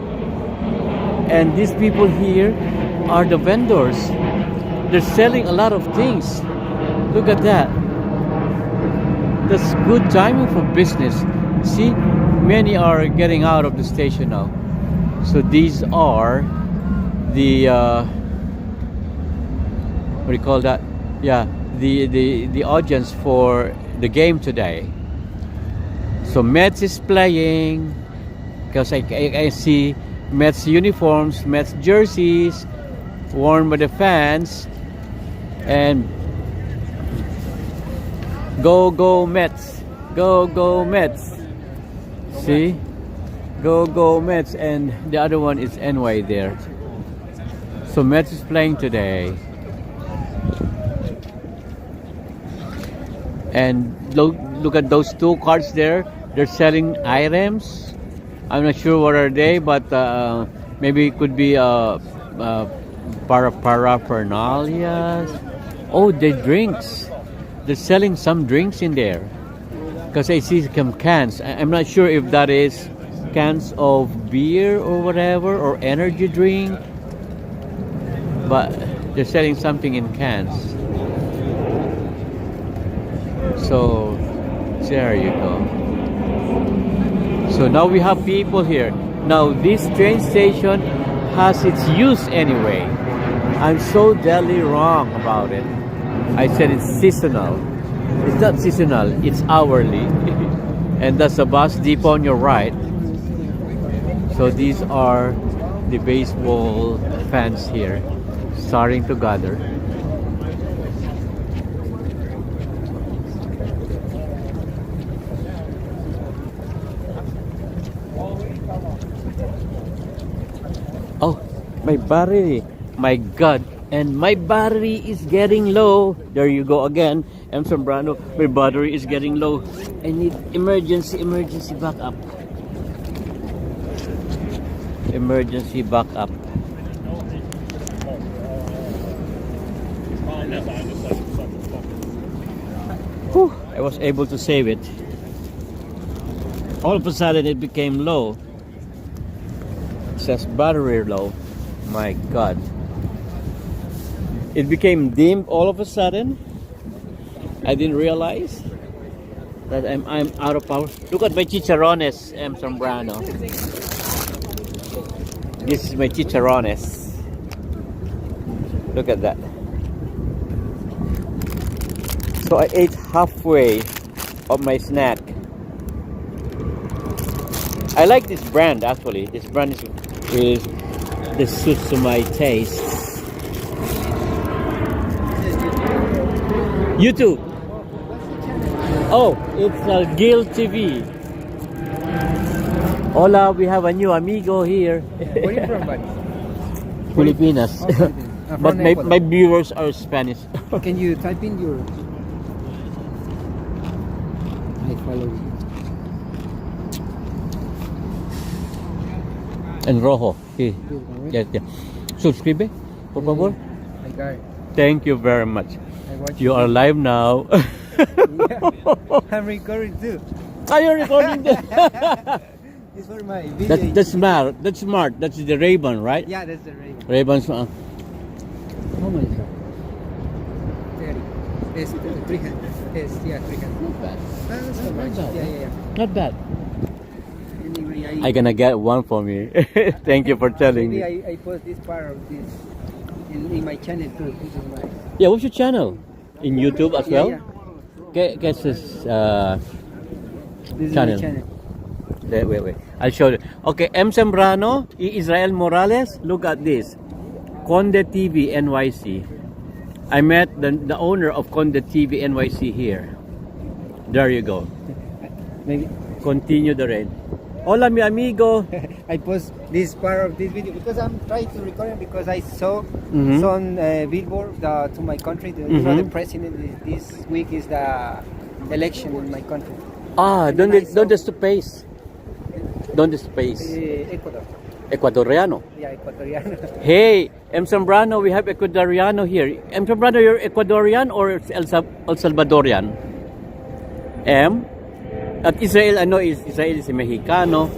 and these people here are the vendors. They're selling a lot of things. Look at that. That's good timing for business. See, many are getting out of the station now. So these are the what do you call that? Yeah, the audience for the game today. So Mets is playing because I see Mets uniforms, Mets jerseys worn by the fans, and go Mets, go Mets. See, go Mets, and the other one is NY there. So Mets is playing today. And look at those two cards there. They're selling items. I'm not sure what are they, but maybe it could be paraphernalia. Oh, the drinks. They're selling some drinks in there. Because I see some cans. I'm not sure if that is cans of beer or whatever, or energy drink. But they're selling something in cans. So there you go. So now we have people here. Now this train station has its use anyway. I'm so deadly wrong about it. I said it's seasonal. It's not seasonal, it's hourly. And that's the bus depot on your right. So these are the baseball fans here starting to gather. Oh, my battery. My God. And my battery is getting low. There you go again. M. Sombrano. My battery is getting low. I need emergency backup. Emergency backup. Whew, I was able to save it. All of a sudden it became low. It says battery low. My God. It became dim all of a sudden. I didn't realize that I'm out of power. Look at my chicharrones, M. Sombrano. This is my chicharrones. Look at that. So I ate halfway of my snack. I like this brand actually. This brand is this suits to my tastes. YouTube. Oh, it's Gil TV. Hola, we have a new amigo here.
Where are you from, buddy?
Filipinas.
Oh,
But my viewers are Spanish.
Can you type in your... I follow you.
En rojo. Sí. Yeah, yeah. Suscribe, por favor.
I got it.
Thank you very much.
I watch
You are live now.
Yeah. I'm recording too.
Are you recording this?
It's for my video.
That's smart. That's smart. That's the Ray-Ban, right?
Yeah, that's the ring.
Ray-Ban's.
How much is that? 30. It's 300. It's, yeah, 300.
Not bad.
That's not much.
bad.
Yeah.
Not bad.
Anyway,
I gonna get one for me. Thank you for telling
maybe
me.
I post this part of this in my channel too. This is my...
Yeah, what's your channel? In YouTube as well?
Yeah.
Guess this
This
channel.
is my channel.
Wait. I'll show you. Okay, M. Sembrano, Israel Morales. Look at this. Conde TV NYC. I met the owner of Conde TV NYC here. There you go.
Maybe.
Continue the rain. Hola, mi amigo.
I post this part of this video because I'm trying to record it because I saw
Mhm.
some billboard to my country. You know, the president this week is the election in my country.
Ah,
And then I saw-
¿dónde es tu país? ¿Dónde es tu país?
Ecuador.
Ecuadoriano.
Yeah, Ecuadoriano.
Hey, M. Zambrano, we have Ecuadoriano here. M. Zambrano, you're Ecuadorian or El Salvadorian? M? At Israel, I know Israel is a Mexicano.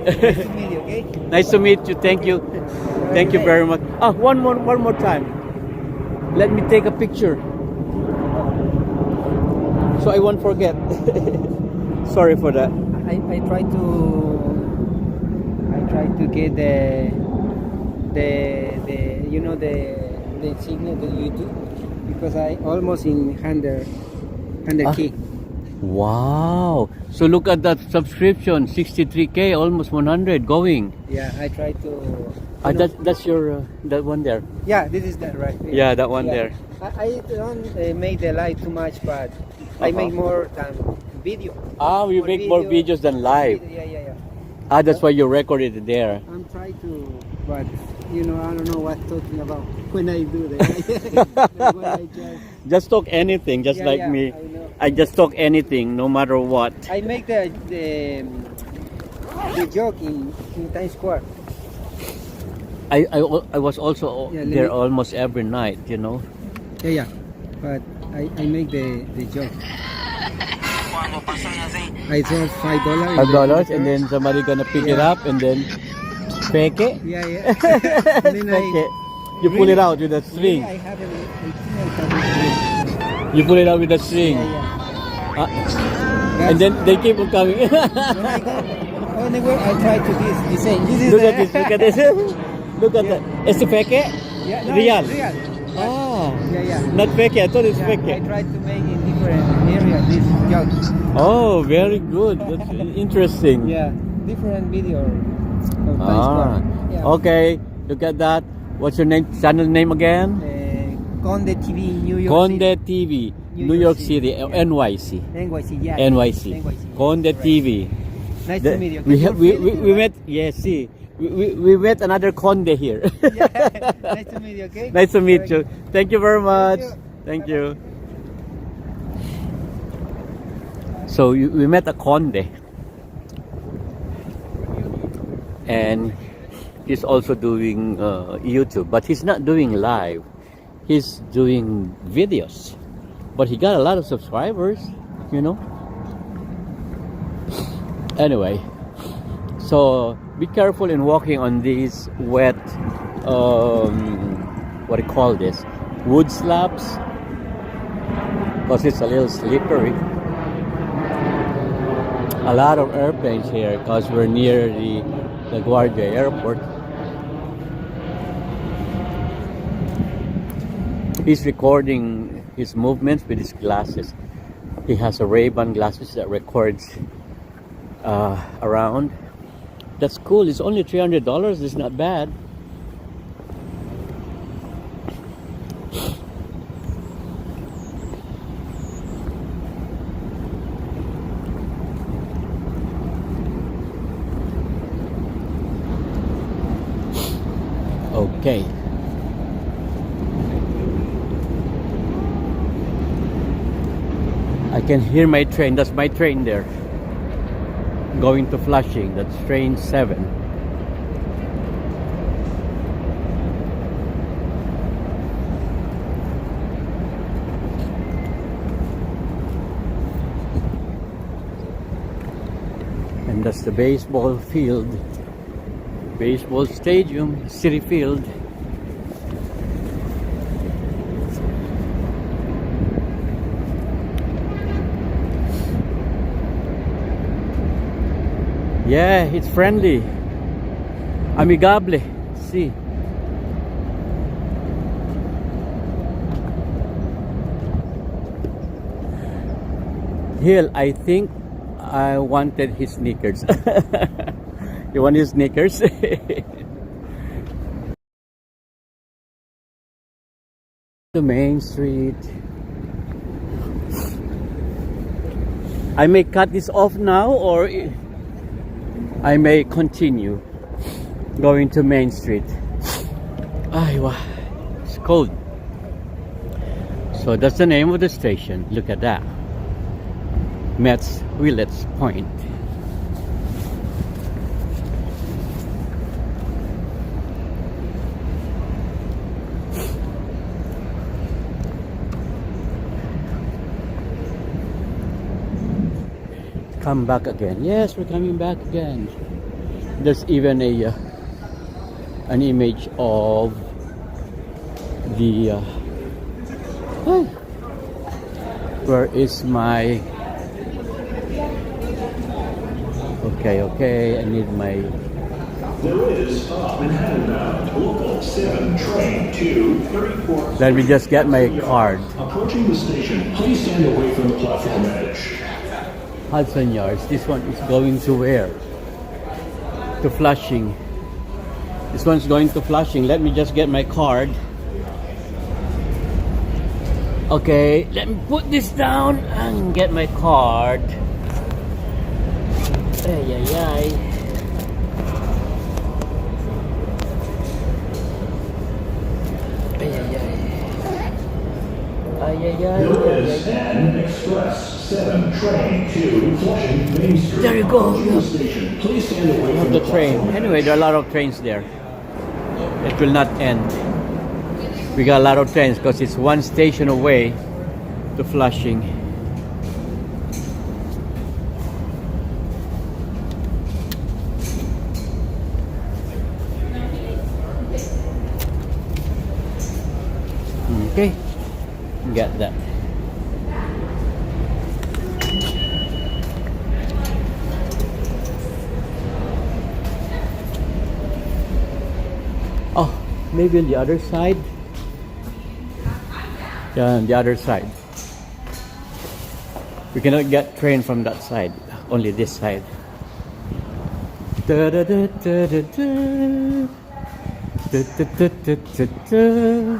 Nice to meet you, okay?
Nice to meet you. Thank you. Thank you very much. Ah, one more time. Let me take a picture. So I won't forget. Sorry for that.
I try to get the you know the signal that you do because I almost in 100
Ah.
key.
Wow. So look at that subscription, 63K, almost 100 going.
Yeah, I try to.
That's your that one there.
Yeah, this is that right.
Yeah, that one there.
I don't make the live too much, but I make more than video.
We make more videos than live.
Yeah.
That's why you recorded it there.
I'm trying to, but I don't know what talking about when I do that. When I
Just talk anything, just like me.
I know.
I just talk anything, no matter what.
I make the joke in Times Square.
I was also there almost every night,
Yeah. But I make the joke. I draw $5.
$5, and then somebody gonna pick it up and then fake it.
Yeah.
And then fake it. You pull it out with a string.
I have it.
You pull it out with a string. And then they keep on coming.
When I go anywhere, I try to this design.
Look at this. Look at this. Look at that. Is it fake?
Yeah, no,
Real.
Real. Yeah.
Not fake. I thought it's fake.
I try to make in different areas this jokes.
Oh, very good. That's interesting.
Yeah, different video of Times Square. Yeah.
Okay. Look at that. What's your channel name again?
Conde TV, New York
Conde
City.
TV, New York City, NYC.
NYC, yeah.
NYC. Conde
Right.
TV.
Nice to meet you.
We met. Yes, see. We met another Conde here.
Yeah. Nice to meet you, okay?
Nice to meet you. Thank you very much. Thank you. So we met a Conde, and he's also doing YouTube, but he's not doing live. He's doing videos, but he got a lot of subscribers, Anyway, so be careful in walking on these wet, what do you call this? Wood slabs, because it's a little slippery. A lot of airplanes here because we're near the LaGuardia Airport. He's recording his movements with his glasses. He has a Ray-Ban glasses that records around. That's cool. It's only $300. It's not bad. Okay. I can hear my train. That's my train there. Going to Flushing. That's train 7. And that's the baseball field. Baseball stadium, City Field. Yeah, it's friendly. Amigable. See. Hill, I think I wanted his sneakers. You want his sneakers? The main street. I may cut this off now, or I may continue going to Main Street. It's cold. So that's the name of the station. Look at that. Mets Willets Point. Come back again. Yes, we're coming back again. There's even an image of the where is my okay, I need my
There is Manhattan bound local 7 train 234.
let me just get my card.
Approaching the station, please stand away from the platform edge.
Hudson Yards. This one is going to where? To Flushing. This one's going to Flushing. Let me just get my card. Okay, let me put this down and get my card. Ay, ay, ay. Ay, ay, ay. Ay, ay, ay.
There is an express 7 train to Flushing Main Street.
There you go.
Approaching the station. Please stand away
Of
from
the train.
platform.
Anyway, there are a lot of trains there. It will not end. We got a lot of trains because it's one station away to Flushing. Okay, get that. Oh, maybe on the other side. Yeah, on the other side. We cannot get train from that side, only this side. Da da da da da da. Da da da da da da.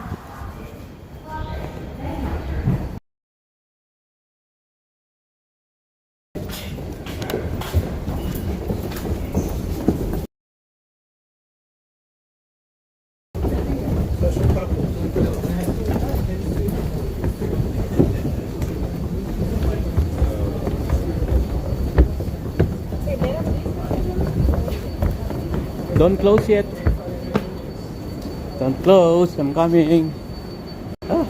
Don't close yet. Don't close. I'm coming. Oh.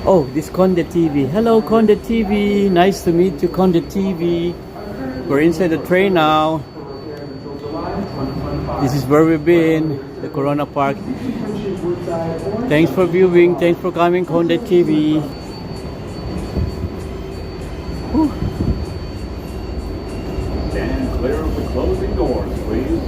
Oh, this Conde TV. Hello, Conde TV. Nice to meet you, Conde TV. We're inside the train now. This is where we've been, the Corona Park. Thanks for viewing. Thanks for coming, Conde TV. Whew.
Stand clear of the closing doors, please.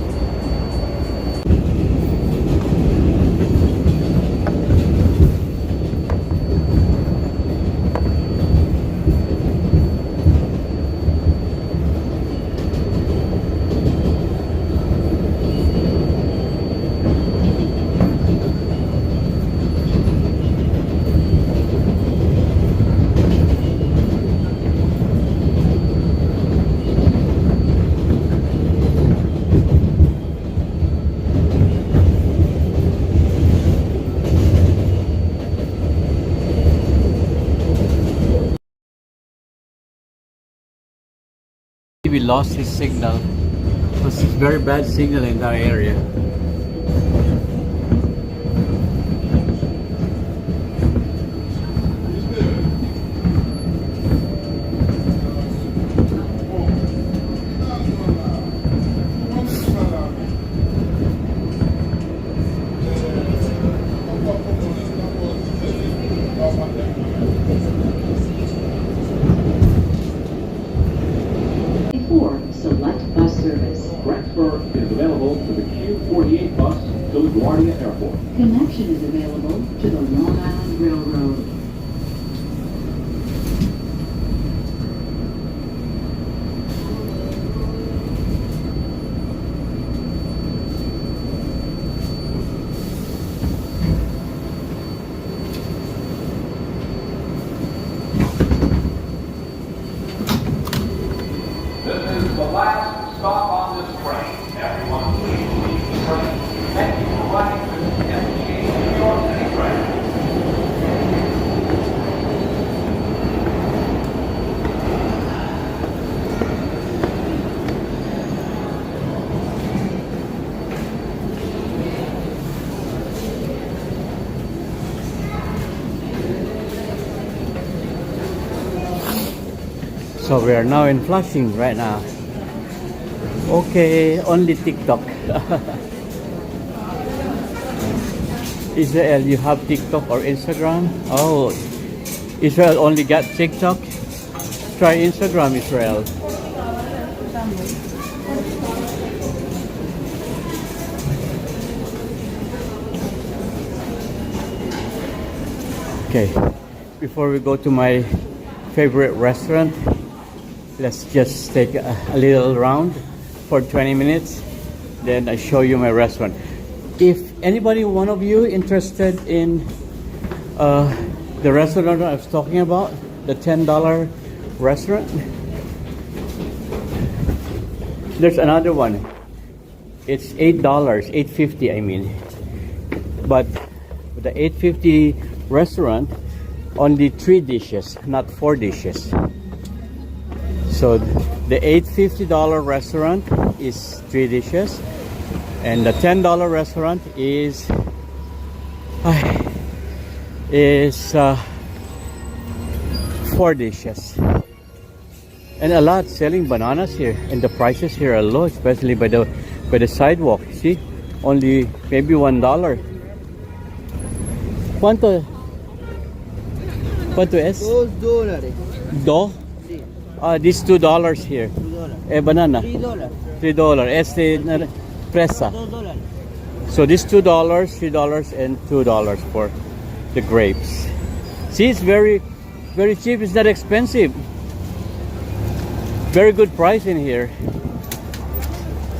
We lost his signal. It was very bad signal in that area.
Select bus service.
Transfer is available to the Q48 bus to LaGuardia Airport.
Connection is available to the Long Island Railroad.
This is the last stop on this train. Everyone, please leave the train. Thank you for riding this MTA New York City train.
So we are now in Flushing right now. Okay, only TikTok. Israel, you have TikTok or Instagram? Oh, Israel only got TikTok? Try Instagram, Israel. Okay, before we go to my favorite restaurant, let's just take a little round for 20 minutes. Then I show you my restaurant. If anybody, one of you, interested in the restaurant I was talking about, the $10 restaurant, there's another one. It's $8, $8.50 I mean. But the $8.50 restaurant, only 3 dishes, not 4 dishes. So the $8.50 restaurant is 3 dishes, and the $10 restaurant is 4 dishes. And a lot selling bananas here, and the prices here are low, especially by the sidewalk. See, only maybe $1. ¿Cuánto es?
$2.
Do? This $2 here. Banana.
$3.
$3. Este presa.
$2.
So this $2, $3, and $2 for the grapes. See, it's very, very cheap. It's not expensive. Very good price in here.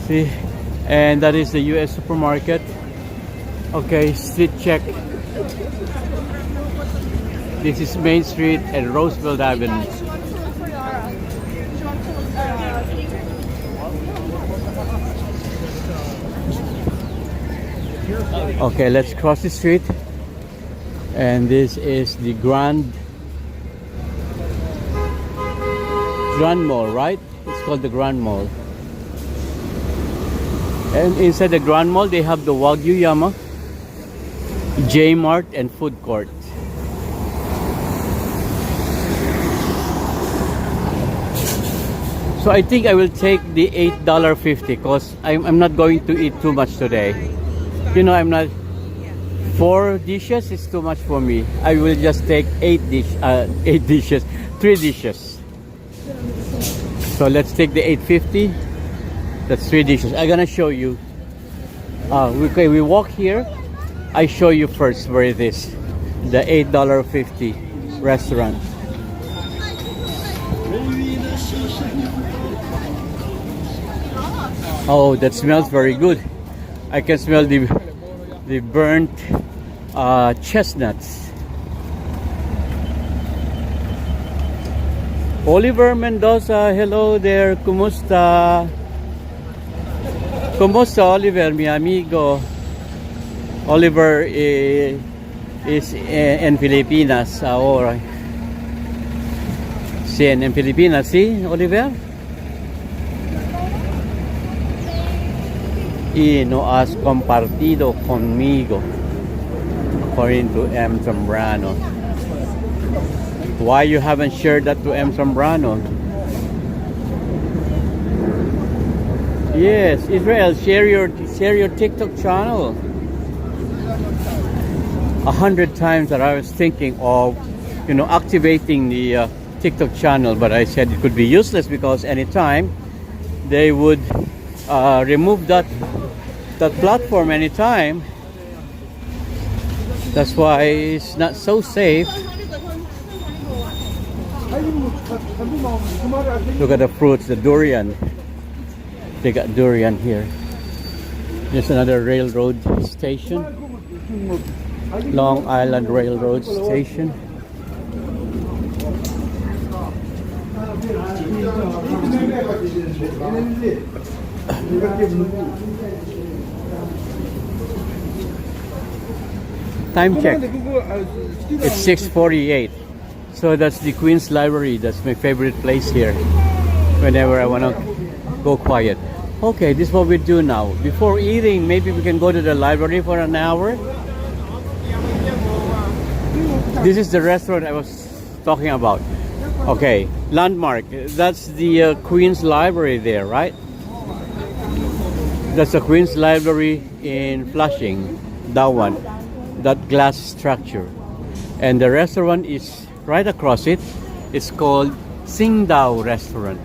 See, and that is the US supermarket. Okay, street check. This is Main Street and Roosevelt Avenue. Okay, let's cross the street. And this is the Grand Mall, right? It's called the Grand Mall. And inside the Grand Mall, they have the Wagyu Yama, J Mart, and food court. So I think I will take the $8.50 because I'm not going to eat too much today. You know, I'm not. 4 dishes is too much for me. I will just take 3 dishes. So let's take the $8.50. That's 3 dishes. I'm gonna show you. Okay, we walk here. I show you first where it is. The $8.50 restaurant. Oh, that smells very good. I can smell the burnt chestnuts. Oliver Mendoza, hello there. Kumusta? Kumusta, Oliver, mi amigo? Oliver is en Filipinas ahora. Sí, en Filipinas, ¿sí, Oliver? Y no has compartido conmigo, according to M. Zambrano. Why you haven't shared that to M. Zambrano? Yes, Israel, share your TikTok channel. 100 times that I was thinking of, activating the TikTok channel, but I said it could be useless because anytime they would remove that platform anytime. That's why it's not so safe. Look at the fruits, the durian. They got durian here. There's another railroad station. Long Island Railroad Station. Time check. It's 6:48. So that's the Queen's Library. That's my favorite place here. Whenever I want to go quiet. Okay, this is what we do now. Before eating, maybe we can go to the library for an hour. This is the restaurant I was talking about. Okay, Landmark. That's the Queen's Library there, right? That's the Queen's Library in Flushing. That one. That glass structure. And the restaurant is right across it. It's called Singdao Restaurant.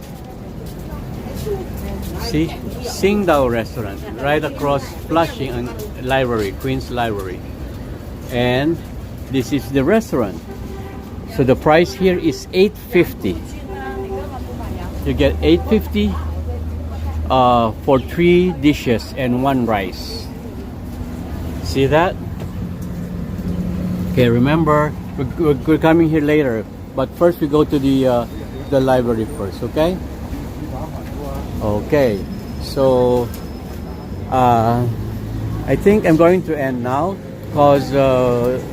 See? Singdao Restaurant. Right across Flushing and Library, Queen's Library. And this is the restaurant. So the price here is $8.50. You get $8.50 for 3 dishes and 1 rice. See that? Okay, remember, we're coming here later, but first we go to the library first, okay? Okay, so I think I'm going to end now because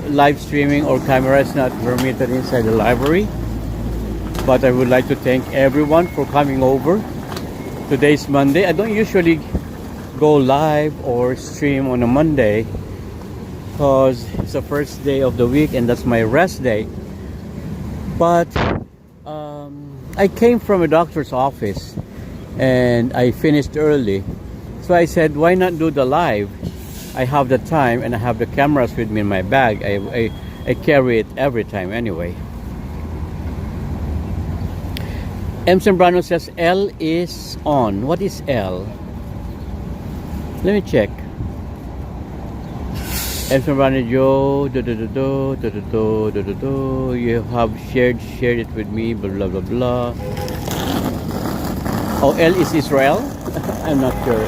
live streaming or camera is not permitted inside the library. But I would like to thank everyone for coming over. Today's Monday. I don't usually go live or stream on a Monday because it's the first day of the week and that's my rest day. But I came from a doctor's office and I finished early. So I said, why not do the live? I have the time and I have the cameras with me in my bag. I carry it every time anyway. M. Sembrano says L is on. What is L? Let me check. M. Sembrano, you have shared it with me, blah blah blah. Oh, L is Israel? I'm not sure.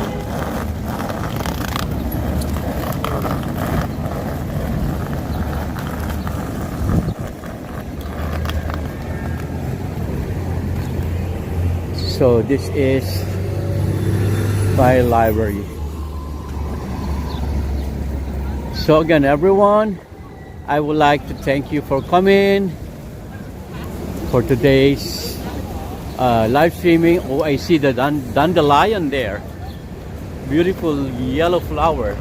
So this is my library. So again, everyone, I would like to thank you for coming for today's live streaming. Oh, I see the dandelion there. Beautiful yellow flower.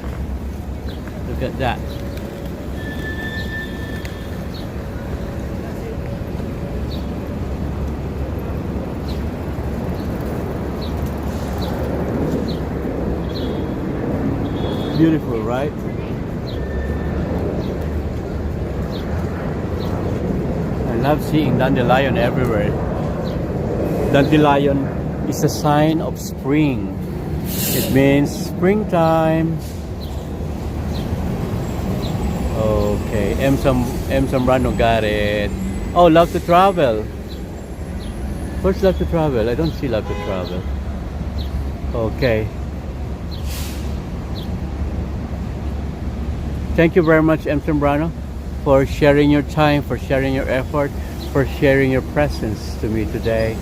Look at that. Beautiful, right? I love seeing dandelion everywhere. Dandelion is a sign of spring. It means springtime. Okay, M. Sembrano got it. Oh, love to travel. Where's love to travel? I don't see love to travel. Okay. Thank you very much, M. Sembrano, for sharing your time, for sharing your effort, for sharing your presence to me today,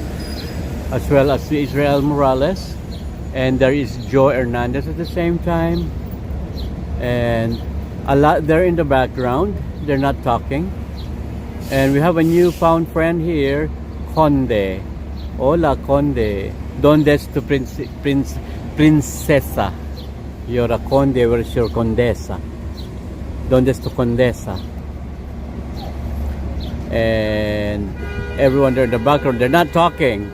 as well as to Israel Morales. And there is Joe Hernandez at the same time. And a lot there in the background. They're not talking. And we have a newfound friend here, Conde. Hola, Conde. ¿Dónde es tu princesa? You're a conde, where's your condesa? ¿Dónde es tu condesa? And everyone there in the background, they're not talking.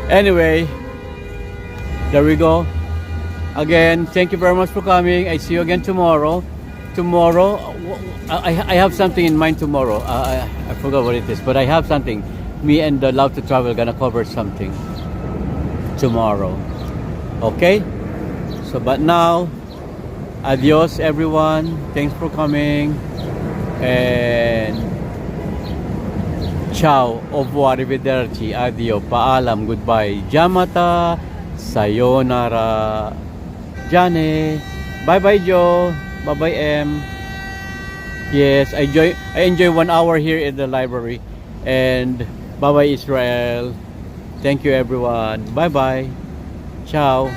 Anyway, there we go. Again, thank you very much for coming. I see you again tomorrow. Tomorrow, I have something in mind tomorrow. I forgot what it is, but I have something. Me and the Love to Travel gonna cover something tomorrow. Okay? So, but now, adios everyone. Thanks for coming. And ciao, au revoir, arrivederci, adio, paalam, goodbye, jamata, sayonara, Jane, bye bye Joe, bye bye M. Yes, I enjoy 1 hour here in the library. And bye bye Israel. Thank you everyone. Bye bye. Ciao.